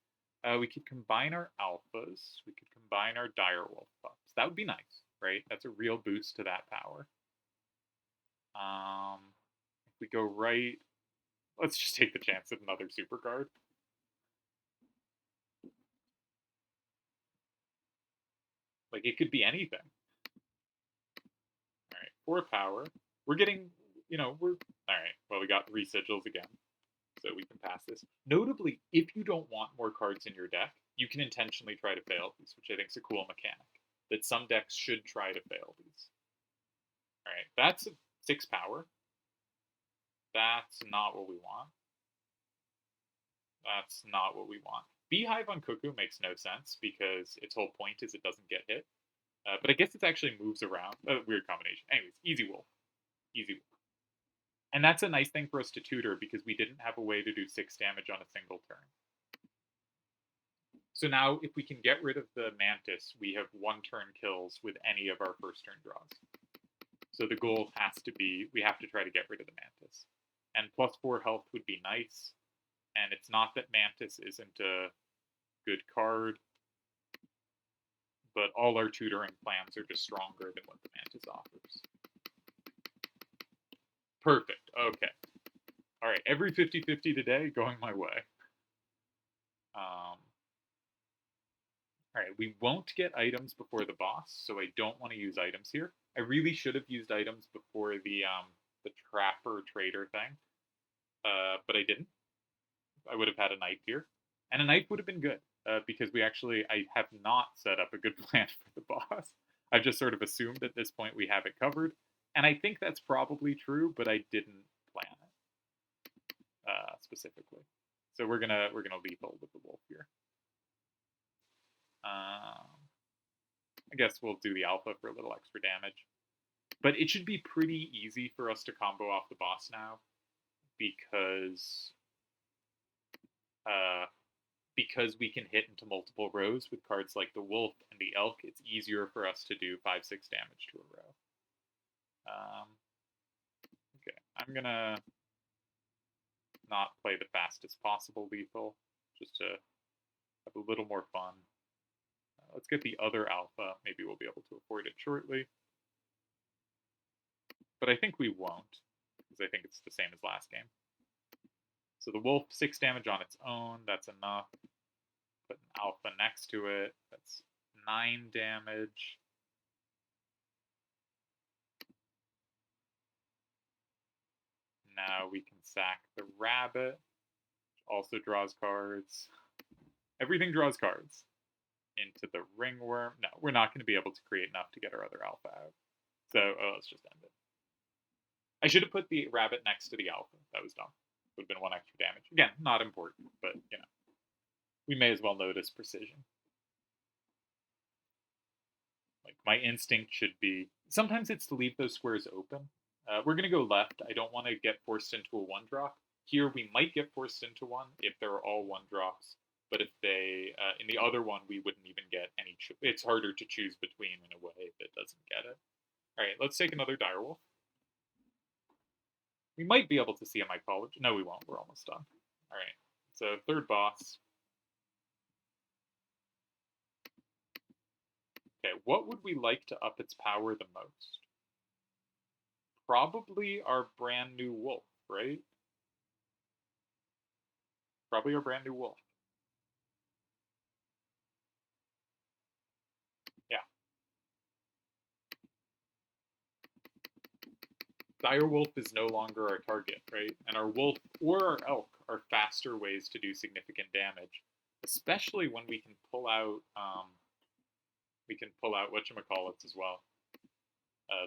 We could combine our alphas. We could combine our direwolf pups. That would be nice, right? That's a real boost to that power. If we go right, let's just take the chance at another super card. Like, it could be anything. All right, 4 power. We're getting, we're all right. Well, we got 3 sigils again, so we can pass this. Notably, if you don't want more cards in your deck, you can intentionally try to fail these, which I think is a cool mechanic. That some decks should try to fail these. All right, that's a 6 power. That's not what we want. That's not what we want. Beehive on Cuckoo makes no sense because its whole point is it doesn't get hit. But I guess it actually moves around. Weird combination. Anyways, Easy Wolf. Easy Wolf. And that's a nice thing for us to tutor because we didn't have a way to do 6 damage on a single turn. So now if we can get rid of the Mantis, we have 1 turn kills with any of our first turn draws. So the goal has to be, we have to try to get rid of the Mantis. And +4 health would be nice. And it's not that Mantis isn't a good card, but all our tutoring plans are just stronger than what the Mantis offers. Perfect. Okay. All right. Every 50-50 today going my way. All right. We won't get items before the boss, so I don't want to use items here. I really should have used items before the trapper trader thing, but I didn't. I would have had a knife here, and a knife would have been good because I have not set up a good plan for the boss. I've just sort of assumed at this point we have it covered, and I think that's probably true, but I didn't plan it specifically. So we're gonna lethal with the wolf here. I guess we'll do the alpha for a little extra damage, but it should be pretty easy for us to combo off the boss now because we can hit into multiple rows with cards like the wolf and the elk. It's easier for us to do 5-6 damage to a row. Okay, I'm gonna not play the fastest possible lethal, just to have a little more fun. Let's get the other alpha. Maybe we'll be able to afford it shortly. But I think we won't, because I think it's the same as last game. So the wolf, 6 damage on its own. That's enough. Put an alpha next to it. That's 9 damage. Now we can sack the rabbit, which also draws cards. Everything draws cards. Into the ringworm. No, we're not going to be able to create enough to get our other alpha out. So let's just end it. I should have put the rabbit next to the alpha. That was dumb. Would have been 1 extra damage. Again, not important, but we may as well notice precision. Like, my instinct should be, sometimes it's to leave those squares open. We're going to go left. I don't want to get forced into a 1-drop. Here, we might get forced into one if they're all 1-drops. But if they, in the other one, we wouldn't even get any, it's harder to choose between in a way that doesn't get it. All right, let's take another direwolf. We might be able to see a mycologist. No, we won't. We're almost done. All right, so 3rd boss. Okay, what would we like to up its power the most? Probably our brand new wolf, right? Probably our brand new wolf. Yeah. Direwolf is no longer our target, right? And our wolf or our elk are faster ways to do significant damage, especially when we can pull out whatchamacallits as well,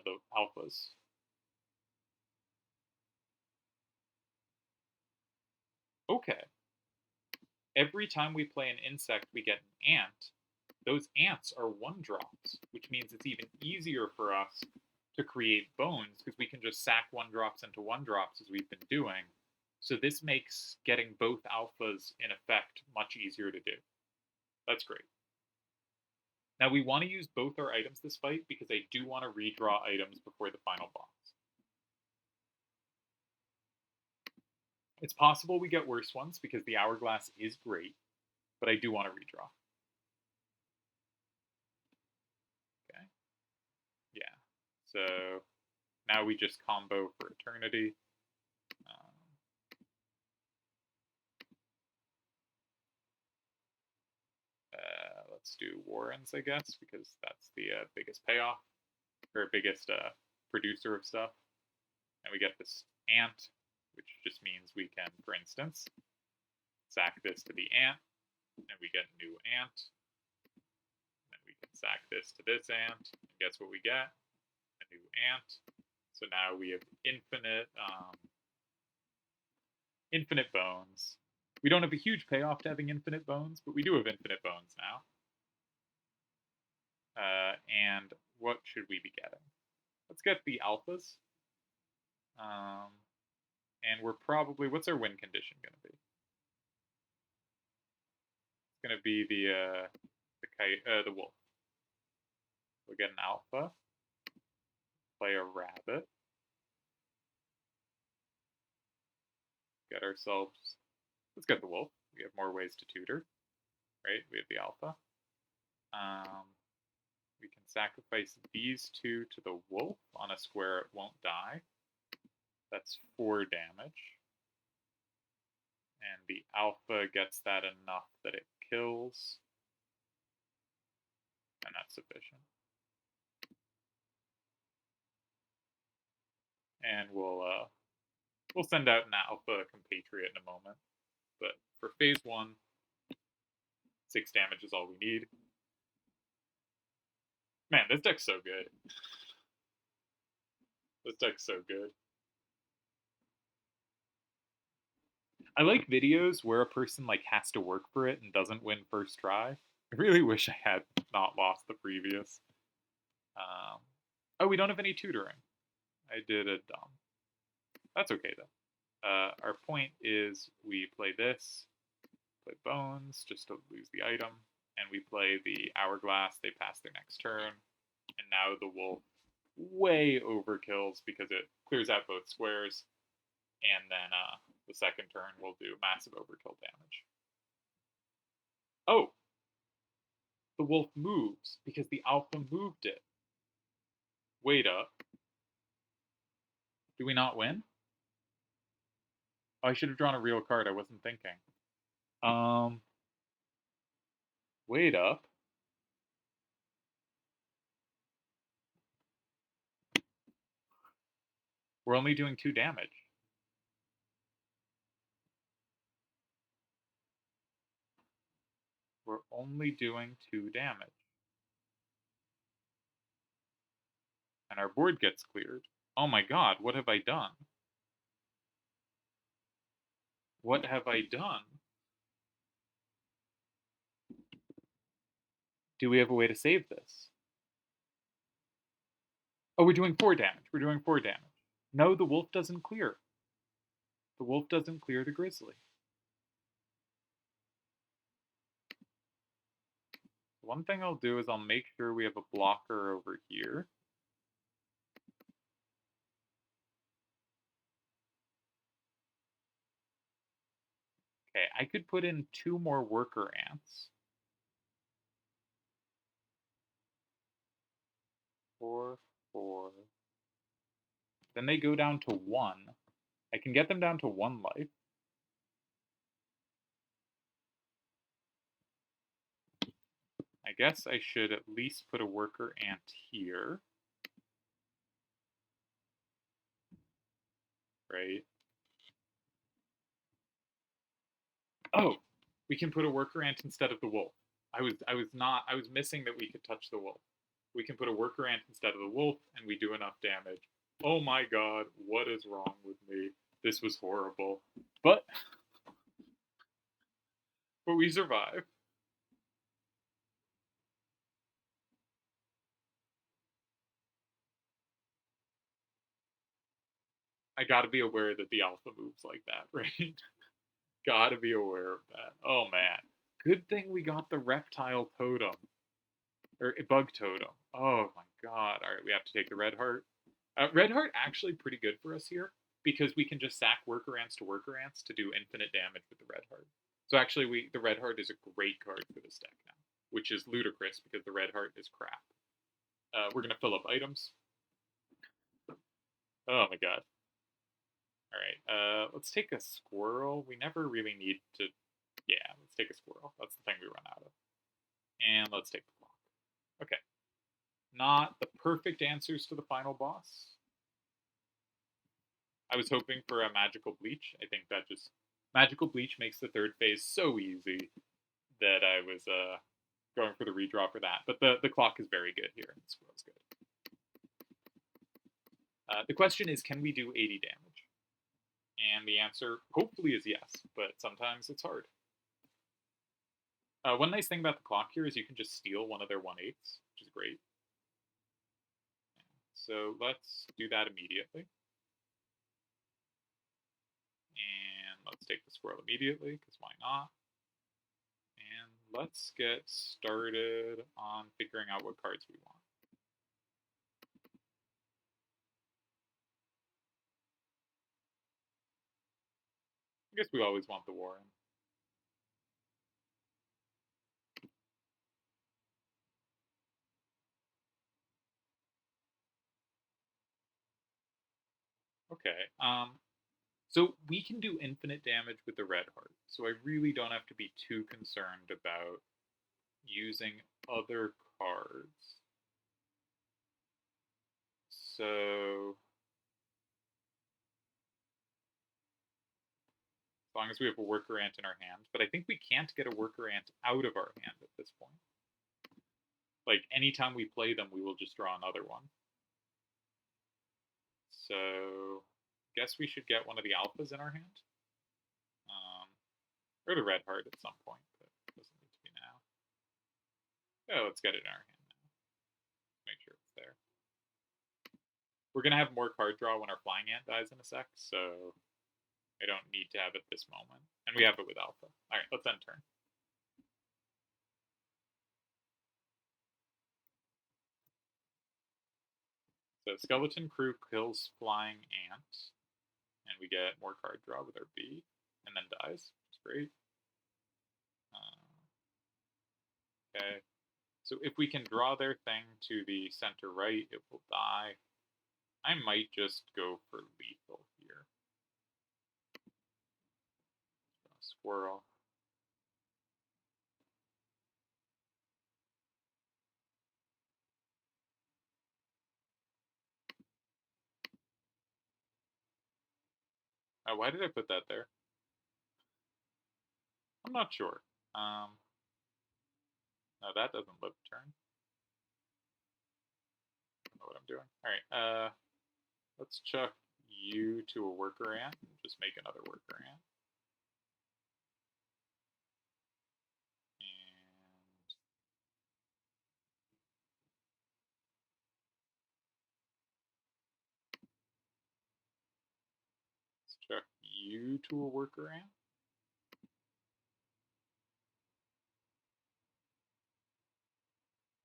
the alphas. Okay. Every time we play an insect, we get an ant. Those ants are 1-drops, which means it's even easier for us to create bones because we can just sack 1-drops into 1-drops as we've been doing, So this makes getting both alphas in effect much easier to do. That's great. Now we want to use both our items this fight because I do want to redraw items before the final boss. It's possible we get worse ones because the hourglass is great, but I do want to redraw. Okay. Yeah. So now we just combo for eternity. Let's do Warrens, I guess, because that's the biggest payoff, or biggest producer of stuff. And we get this ant, which just means we can, for instance, sack this to the ant, and we get a new ant. And we can sack this to this ant, and guess what we get? A new ant. So now we have infinite bones. We don't have a huge payoff to having infinite bones, but we do have infinite bones now. And what should we be getting? Let's get the alphas. And we're probably, what's our win condition going to be? It's going to be the wolf. We'll get an alpha. Play a rabbit. Get ourselves, let's get the wolf. We have more ways to tutor, right? We have the alpha. We can sacrifice these two to the wolf on a square it won't die. That's 4 damage. And the alpha gets that enough that it kills. And that's sufficient. And we'll send out an alpha compatriot in a moment. But for phase 1, 6 damage is all we need. Man, this deck's so good. This deck's so good. I like videos where a person like has to work for it and doesn't win first try. I really wish I had not lost the previous. Oh, we don't have any tutoring. I did a dumb. That's okay though. Our point is we play this, play bones just to lose the item, and we play the hourglass. They pass their next turn, and now the wolf way overkills because it clears out both squares, and then the second turn we'll do massive overkill damage. Oh, the wolf moves because the alpha moved it. Wait up. Do we not win? Oh, I should have drawn a real card. I wasn't thinking. Wait up. We're only doing 2 damage. We're only doing 2 damage. And our board gets cleared. Oh my god, what have I done? What have I done? Do we have a way to save this? Oh, we're doing 4 damage. We're doing 4 damage. No, the wolf doesn't clear. The wolf doesn't clear the grizzly. One thing I'll do is I'll make sure we have a blocker over here. Okay, I could put in 2 more worker ants. 4, 4. Then they go down to 1. I can get them down to 1 life. I guess I should at least put a worker ant here. Right? Oh, we can put a worker ant instead of the wolf. I was missing that we could touch the wolf. We can put a worker ant instead of the wolf, and we do enough damage. Oh my god, what is wrong with me? This was horrible. But we survive. I gotta be aware that the alpha moves like that, right? Gotta be aware of that. Oh man. Good thing we got the reptile totem. Or a bug totem. Oh my god. Alright, we have to take the red heart. Red heart actually pretty good for us here because we can just sack worker ants to worker ants to do infinite damage with the red heart. So actually the red heart is a great card for this deck now, which is ludicrous because the red heart is crap. We're gonna fill up items. Oh my god. Alright, let's take a squirrel. We never really need to... Yeah, let's take a squirrel. That's the thing we run out of. And let's take the clock. Okay. Not the perfect answers to the final boss. I was hoping for a magical bleach. I think that just... Magical bleach makes the third phase so easy that I was going for the redraw for that. But the clock is very good here, and the squirrel's good. The question is, can we do 80 damage? And the answer, hopefully, is yes, but sometimes it's hard. One nice thing about the clock here is you can just steal one of their 1/8s, which is great. So let's do that immediately. And let's take the squirrel immediately, because why not? And let's get started on figuring out what cards we want. I guess we always want the Warren. Okay, so we can do infinite damage with the red heart, so I really don't have to be too concerned about using other cards. So, as long as we have a worker ant in our hand, but I think we can't get a worker ant out of our hand at this point. Like, anytime we play them, we will just draw another one. So, guess we should get one of the alphas in our hand. Or the red heart at some point, but it doesn't need to be now. Oh, let's get it in our hand now. Make sure it's there. We're going to have more card draw when our flying ant dies in a sec, so I don't need to have it this moment. And we have it with alpha. Alright, let's end turn. So Skeleton Crew kills Flying Ant, and we get more card draw with our B, and then dies. It's great. Okay, so if we can draw their thing to the center right, it will die. I might just go for lethal here. Squirrel. Why did I put that there? I'm not sure. No, that doesn't live turn. I don't know what I'm doing. Alright, let's chuck you to a worker ant and just make another worker ant. And let's chuck you to a worker ant.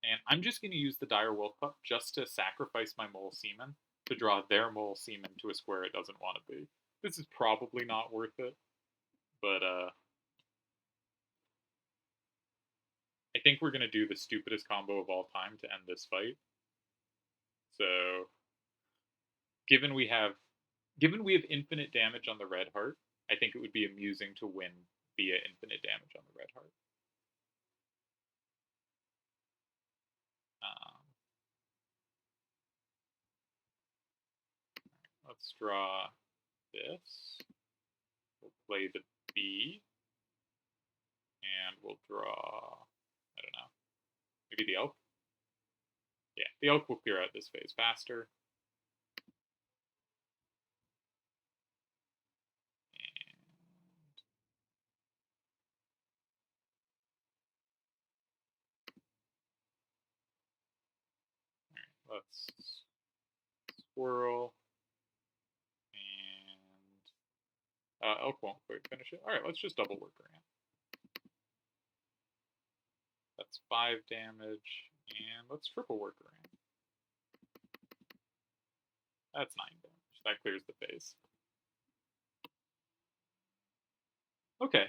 And I'm just going to use the Dire Wolf Pup just to sacrifice my Mole Seaman to draw their Mole Seaman to a square it doesn't want to be. This is probably not worth it, but I think we're going to do the stupidest combo of all time to end this fight. So, given we have infinite damage on the red heart, I think it would be amusing to win via infinite damage on the red heart. Let's draw this. We'll play the B. And we'll draw, I don't know, maybe the elk? Yeah, the elk will clear out this phase faster. Alright, let's squirrel. Elk won't quite finish it. Alright, let's just double worker ant. That's 5 damage, and let's triple worker ant. That's 9 damage. That clears the phase. Okay,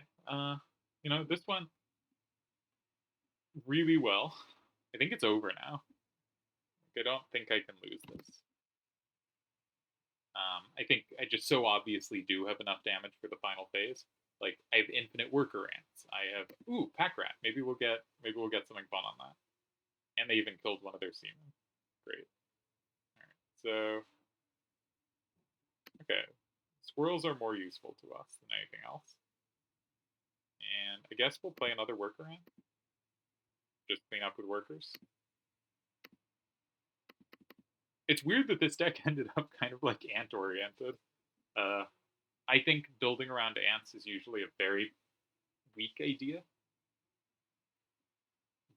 you know, this went really well. I think it's over now. I don't think I can lose this. I think I just so obviously do have enough damage for the final phase. Like, I have infinite worker ants. I have pack rat. Maybe we'll get something fun on that. And they even killed one of their seamen. Great. Alright, so okay. Squirrels are more useful to us than anything else. And I guess we'll play another worker ant. Just clean up with workers. It's weird that this deck ended up kind of like ant-oriented. I think building around ants is usually a very weak idea.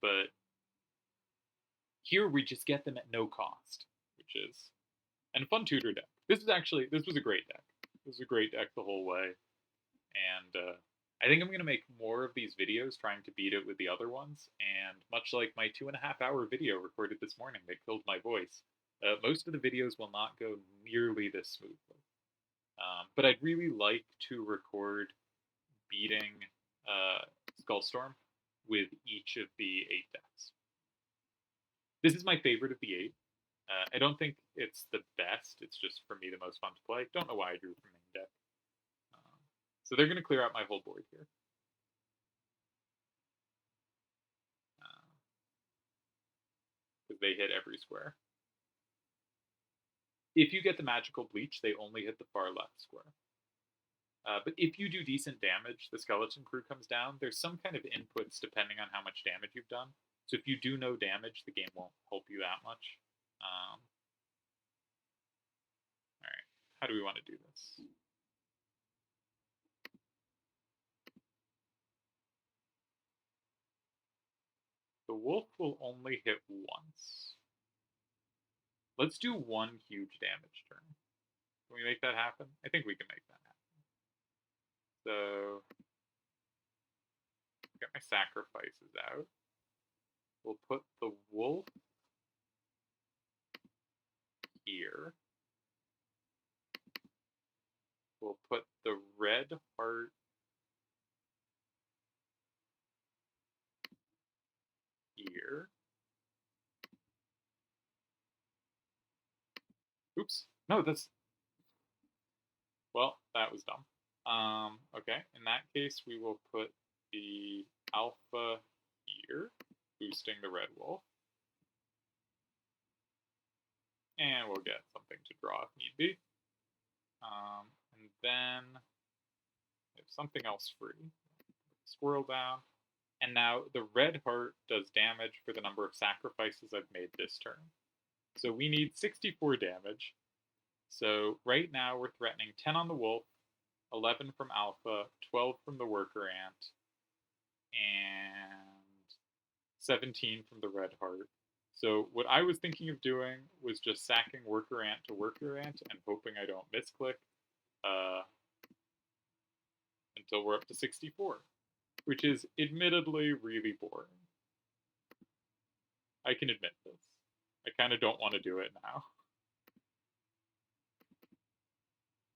But here we just get them at no cost, which is... And a fun tutor deck. This was a great deck. This was a great deck the whole way. And I think I'm going to make more of these videos trying to beat it with the other ones. And much like my 2.5-hour video recorded this morning that killed my voice, most of the videos will not go nearly this smoothly. But I'd really like to record beating Skullstorm with each of the 8 decks. This is my favorite of the 8. I don't think it's the best. It's just, for me, the most fun to play. Don't know why I drew from main deck. So they're going to clear out my whole board here. Because they hit every square. If you get the magical bleach, they only hit the far left square. But if you do decent damage, the skeleton crew comes down. There's some kind of inputs depending on how much damage you've done. So if you do no damage, the game won't help you that much. Alright, how do we want to do this? The wolf will only hit once. Let's do 1 huge damage turn. Can we make that happen? I think we can make that happen. So, get my sacrifices out. We'll put the wolf here. We'll put the red heart here. Oops. No, that's... Well, that was dumb. Okay, in that case, we will put the alpha here, boosting the red wolf. And we'll get something to draw if need be. And then we have something else free. Squirrel down. And now the red heart does damage for the number of sacrifices I've made this turn. So we need 64 damage. So right now we're threatening 10 on the wolf, 11 from alpha, 12 from the worker ant, and 17 from the red heart. So what I was thinking of doing was just sacking worker ant to worker ant and hoping I don't misclick until we're up to 64, which is admittedly really boring. I can admit this. I kind of don't want to do it now.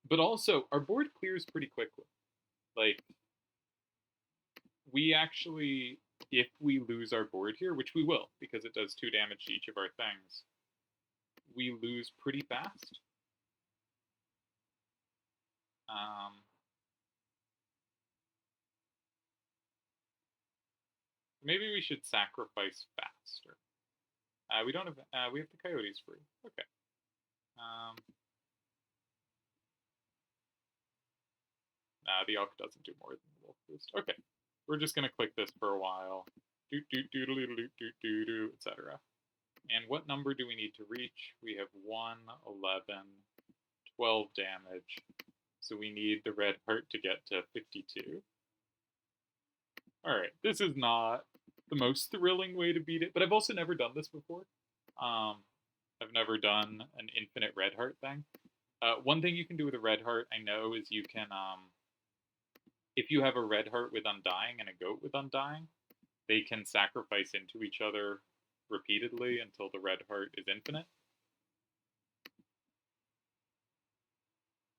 But also, our board clears pretty quickly. Like, we actually, if we lose our board here, which we will, because it does 2 damage to each of our things, we lose pretty fast. Maybe we should sacrifice faster. We don't have, we have the coyotes free. Okay. The elk doesn't do more than the wolf boost. Okay. We're just going to click this for a while. Etc. And what number do we need to reach? We have 1, 11, 12 damage. So we need the red heart to get to 52. Alright, this is not the most thrilling way to beat it, but I've also never done this before. I've never done an infinite red heart thing. One thing you can do with a red heart, I know, is you can If you have a red heart with Undying and a goat with Undying, they can sacrifice into each other repeatedly until the red heart is infinite.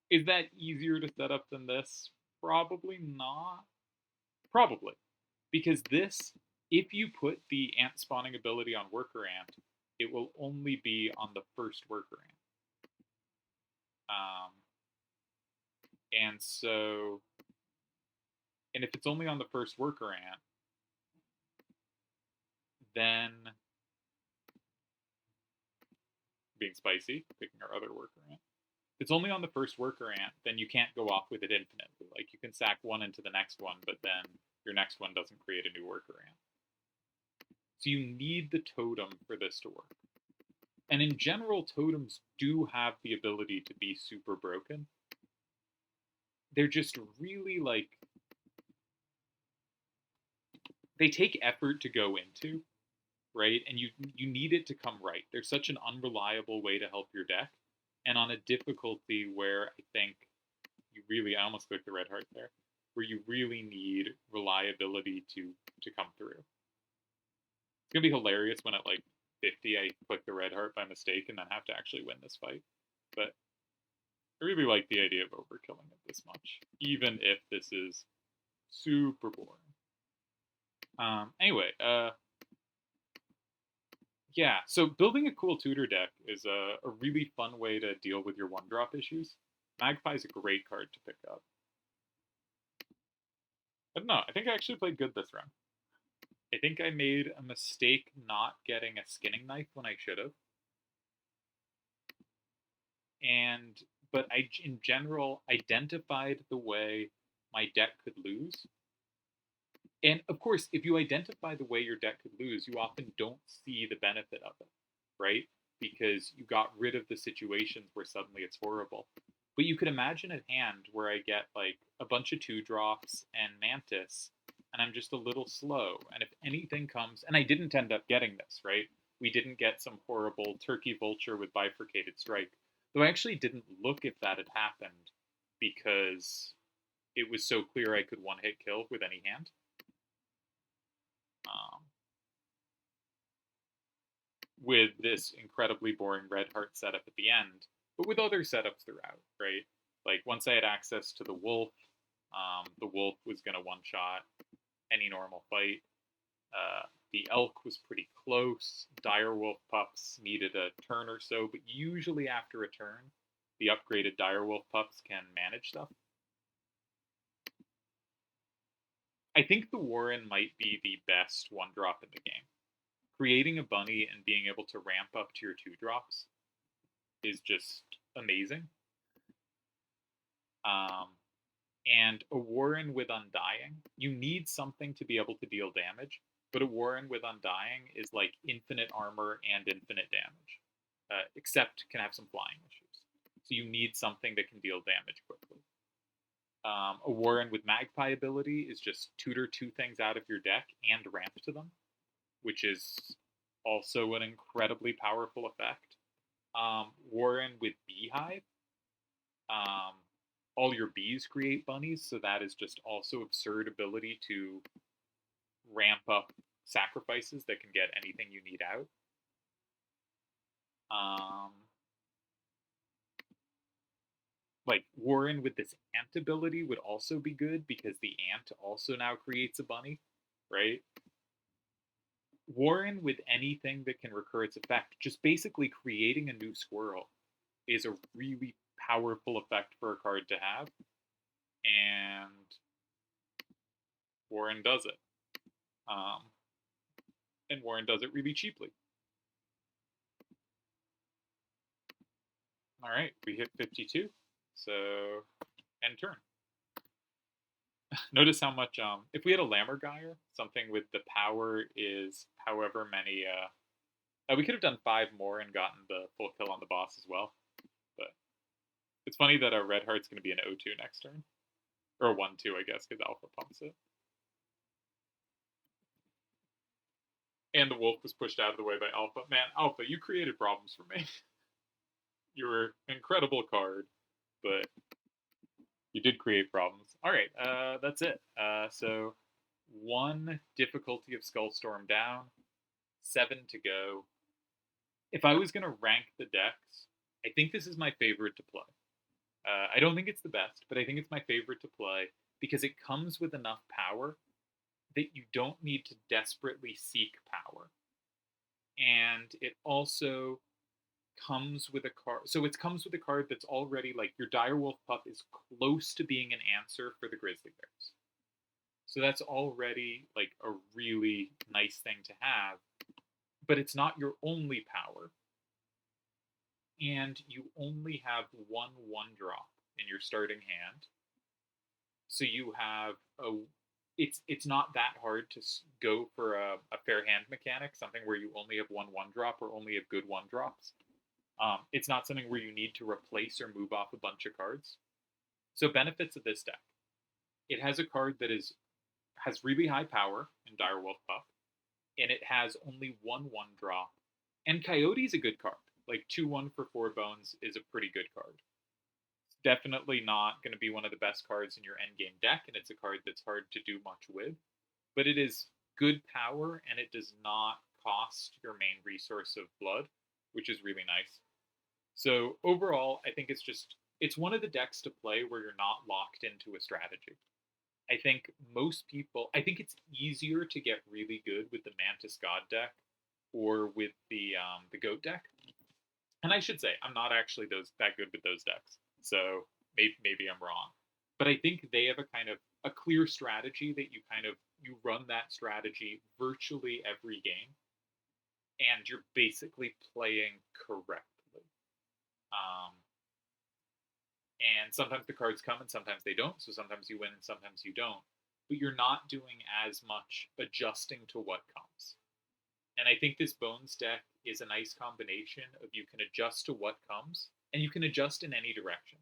Is that easier to set up than this? Probably not. Probably. Because this, if you put the ant spawning ability on worker ant, it will only be on the first worker ant. And so, and if it's only on the first worker ant, then being spicy, picking our other worker ant. If it's only on the first worker ant, then you can't go off with it infinitely. Like you can sack one into the next one, but then your next one doesn't create a new worker ant. So you need the totem for this to work. And in general, totems do have the ability to be super broken. They're just really like, they take effort to go into, right? And you need it to come right. They're such an unreliable way to help your deck, and on a difficulty where I think you really, I almost clicked the red heart there, where you really need reliability to come through. It's gonna be hilarious when at like 50 I click the red heart by mistake and then have to actually win this fight. But I really like the idea of overkilling it this much, even if this is super boring. Anyway, yeah, so building a cool tutor deck is a really fun way to deal with your one-drop issues. Magpie's a great card to pick up. I don't know, I think I actually played good this round. I think I made a mistake not getting a skinning knife when I should have. But I, in general, identified the way my deck could lose. And of course, if you identify the way your deck could lose, you often don't see the benefit of it, right? Because you got rid of the situations where suddenly it's horrible. But you could imagine a hand where I get like a bunch of 2-drops and Mantis, and I'm just a little slow. And if anything comes, and I didn't end up getting this, right? We didn't get some horrible Turkey Vulture with Bifurcated Strike. Though I actually didn't look if that had happened because it was so clear I could one-hit kill with any hand. With this incredibly boring red heart setup at the end, but with other setups throughout, right? Like once I had access to the wolf was going to one-shot any normal fight. The elk was pretty close. Direwolf pups needed a turn or so, but usually after a turn, the upgraded Direwolf pups can manage stuff. I think the Warren might be the best 1-drop in the game. Creating a bunny and being able to ramp up to your 2-drops is just amazing. And a Warren with Undying, you need something to be able to deal damage, but a Warren with Undying is like infinite armor and infinite damage, except can have some flying issues. So you need something that can deal damage quickly. A Warren with Magpie ability is just tutor 2 things out of your deck and ramp to them, which is also an incredibly powerful effect. Warren with Beehive, all your bees create bunnies, so that is just also absurd ability to ramp up sacrifices that can get anything you need out. Like Warren with this ant ability would also be good because the ant also now creates a bunny, right? Warren with anything that can recur its effect, just basically creating a new squirrel, is a really powerful effect for a card to have, and Warren does it. And Warren does it really cheaply. All right, we hit 52, so end turn. Notice how much, if we had a Lammergeier, something with the power is however many, we could have done 5 more and gotten the full kill on the boss as well. But it's funny that our red heart's going to be an O2 next turn. Or a 1-2, I guess, because Alpha pumps it. And the wolf was pushed out of the way by Alpha. Man, Alpha, you created problems for me. You were an incredible card, but You did create problems. All right, that's it. So 1 difficulty of Skullstorm down, 7 to go. If I was gonna rank the decks, I think this is my favorite to play. I don't think it's the best, but I think it's my favorite to play because it comes with enough power that you don't need to desperately seek power. And it also comes with a card. So it comes with a card that's already like your Direwolf Pup is close to being an answer for the Grizzly Bears. So that's already like a really nice thing to have. But it's not your only power. And you only have one drop in your starting hand. So you have a it's not that hard to go for a fair hand mechanic, something where you only have one drop or only have good one drops. It's not something where you need to replace or move off a bunch of cards. So benefits of this deck: it has a card that has really high power in Direwolf Pup, and it has only one drop. And Coyote's a good card. Like 2/1 for 4 bones is a pretty good card. It's definitely not going to be one of the best cards in your endgame deck, and it's a card that's hard to do much with. But it is good power, and it does not cost your main resource of blood, which is really nice. So overall, I think it's one of the decks to play where you're not locked into a strategy. I think it's easier to get really good with the Mantis God deck or with the Goat deck. And I should say I'm not actually that good with those decks, so maybe I'm wrong. But I think they have a kind of a clear strategy that you run that strategy virtually every game, and you're basically playing correctly. Um, and sometimes the cards come and sometimes they don't. So sometimes you win and sometimes you don't. But you're not doing as much adjusting to what comes. And I think this Bones deck is a nice combination of you can adjust to what comes and you can adjust in any direction.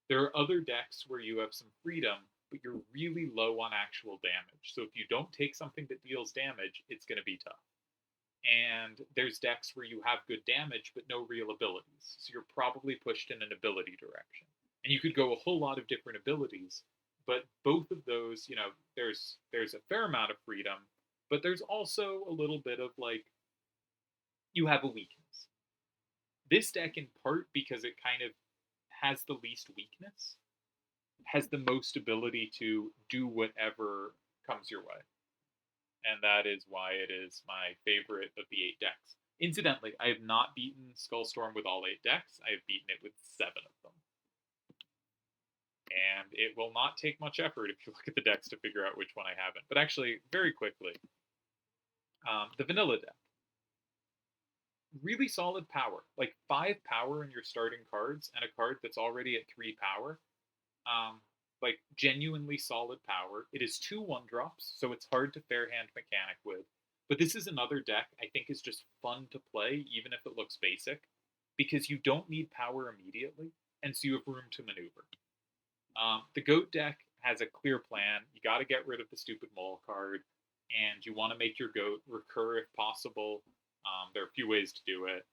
There are other decks where you have some freedom, but you're really low on actual damage. So if you don't take something that deals damage, it's going to be tough. And there's decks where you have good damage but no real abilities. So you're probably pushed in an ability direction. And you could go a whole lot of different abilities, but both of those, there's a fair amount of freedom, but there's also a little bit of like you have a weakness. This deck, in part because it kind of has the least weakness, has the most ability to do whatever comes your way. And that is why it is my favorite of the 8 decks. Incidentally, I have not beaten Skullstorm with all 8 decks. I have beaten it with 7 of them. And it will not take much effort if you look at the decks to figure out which one I haven't. But actually, very quickly, the vanilla deck. Really solid power. Like 5 power in your starting cards and a card that's already at 3 power. Like genuinely solid power. It is 2 1-drops, so it's hard to fair hand mechanic with. But this is another deck I think is just fun to play, even if it looks basic, because you don't need power immediately, and so you have room to maneuver. The Goat deck has a clear plan. You got to get rid of the stupid mole card, and you want to make your Goat recur if possible. There are a few ways to do it.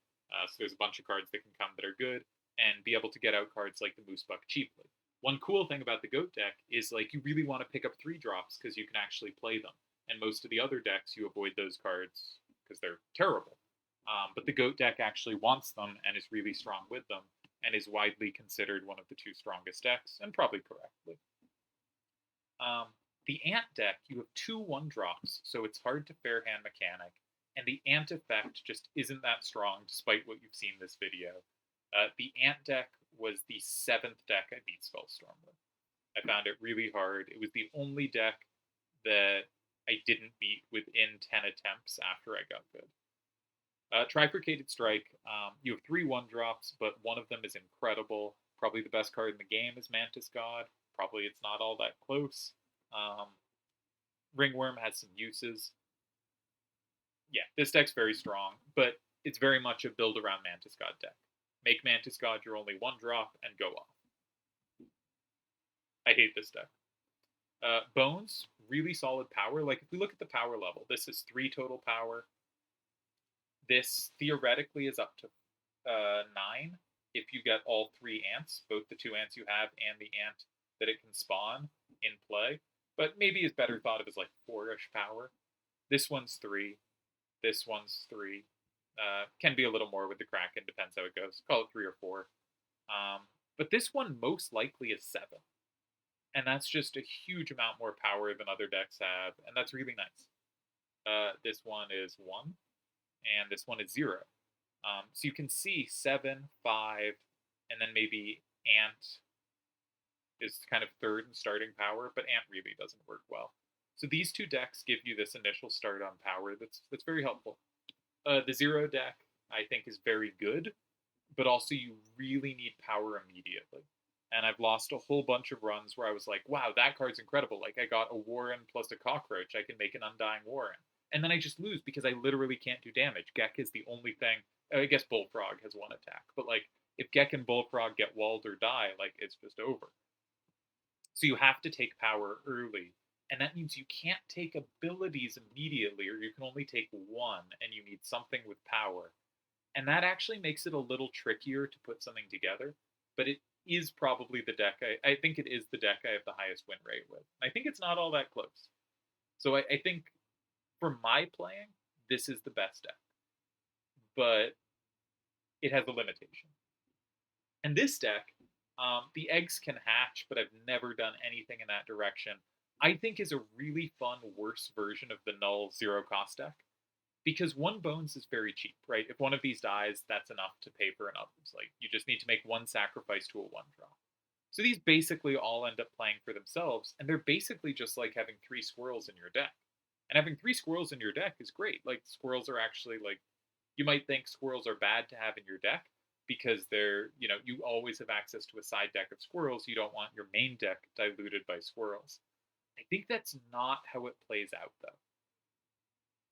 So there's a bunch of cards that can come that are good, and be able to get out cards like the Moose Buck cheaply. One cool thing about the Goat deck is like you really want to pick up 3-drops because you can actually play them. And most of the other decks, you avoid those cards because they're terrible. But the Goat deck actually wants them and is really strong with them, and is widely considered one of the 2 strongest decks, and probably correctly. The Ant deck, you have 2 1-drops, so it's hard to fair hand mechanic, and the Ant effect just isn't that strong despite what you've seen this video. The Ant deck was the 7th deck I beat Skullstorm with. I found it really hard. It was the only deck that I didn't beat within 10 attempts after I got good. Trifurcated Strike, you have 3 1-drops, but one of them is incredible. Probably the best card in the game is Mantis God. Probably it's not all that close. Ringworm has some uses. Yeah, this deck's very strong, but it's very much a build around Mantis God deck. Make Mantis God your only 1-drop and go off. I hate this deck. Bones, really solid power. Like, if we look at the power level, this is 3 total power. This theoretically is up to 9 if you get all 3 ants, both the 2 ants you have and the ant that it can spawn in play, but maybe is better thought of as like 4-ish power. This one's 3. This one's 3. Can be a little more with the Kraken, depends how it goes. Call it 3 or 4. But this one most likely is 7. And that's just a huge amount more power than other decks have, and that's really nice. This one is 1, and this one is 0. So you can see 7, 5, and then maybe Ant is kind of third in starting power, but Ant really doesn't work well. So these two decks give you this initial start on power that's very helpful. The 0 deck, I think, is very good, but also you really need power immediately. And I've lost a whole bunch of runs where I was like, wow, that card's incredible. Like, I got a Warren plus a Cockroach. I can make an Undying Warren. And then I just lose because I literally can't do damage. Gek is the only thing. I guess Bullfrog has 1 attack. But, like, if Gek and Bullfrog get walled or die, like, it's just over. So you have to take power early. And that means you can't take abilities immediately, or you can only take 1, and you need something with power. And that actually makes it a little trickier to put something together. But it is probably the deck. I think it is the deck I have the highest win rate with. I think it's not all that close. So I think for my playing, this is the best deck. But it has a limitation. And this deck, the eggs can hatch, but I've never done anything in that direction. I think is a really fun, worse version of the null 0 cost deck. Because 1 bones is very cheap, right? If one of these dies, that's enough to pay for another's. Like, you just need to make 1 sacrifice to a 1-drop. So these basically all end up playing for themselves, and they're basically just like having 3 squirrels in your deck. And having 3 squirrels in your deck is great. Like, squirrels are actually, like, you might think squirrels are bad to have in your deck, because they're, you always have access to a side deck of squirrels. You don't want your main deck diluted by squirrels. I think that's not how it plays out, though.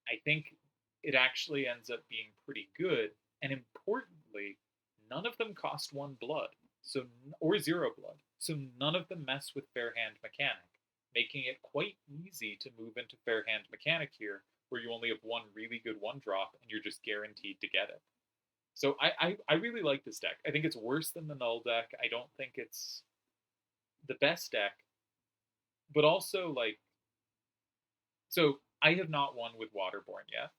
I think it actually ends up being pretty good, and importantly, none of them cost 1 blood, or 0 blood, so none of them mess with Fair Hand Mechanic, making it quite easy to move into Fair Hand Mechanic here, where you only have 1 really good 1-drop, and you're just guaranteed to get it. So I really like this deck. I think it's worse than the Null deck. I don't think it's the best deck, but also, like, so I have not won with Waterborne yet.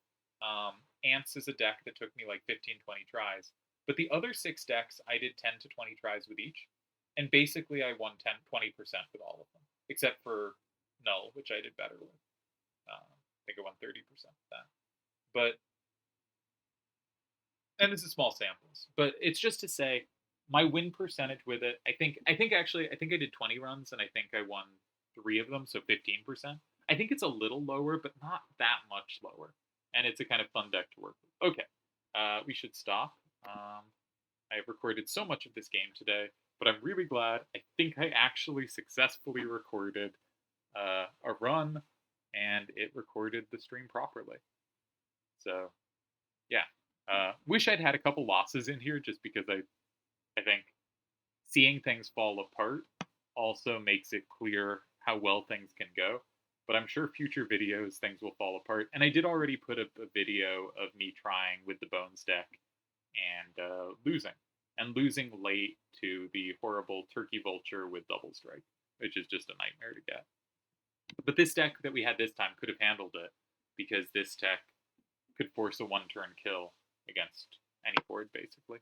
Ants is a deck that took me like 15, 20 tries. But the other 6 decks, I did 10 to 20 tries with each. And basically, I won 10, 20% with all of them. Except for Null, which I did better with. I think I won 30% with that. But, and this is small samples. But it's just to say, my win percentage with it, I think I did 20 runs, and I think I won 3 of them, so 15%. I think it's a little lower, but not that much lower. And it's a kind of fun deck to work with. Okay, we should stop. I have recorded so much of this game today, but I'm really glad. I think I actually successfully recorded a run, and it recorded the stream properly. So, yeah. Wish I'd had a couple losses in here, just because I think seeing things fall apart also makes it clear how well things can go. But I'm sure future videos, things will fall apart. And I did already put up a video of me trying with the Bones deck and losing. And losing late to the horrible Turkey Vulture with Double Strike, which is just a nightmare to get. But this deck that we had this time could have handled it, because this deck could force a 1-turn kill against any board, basically.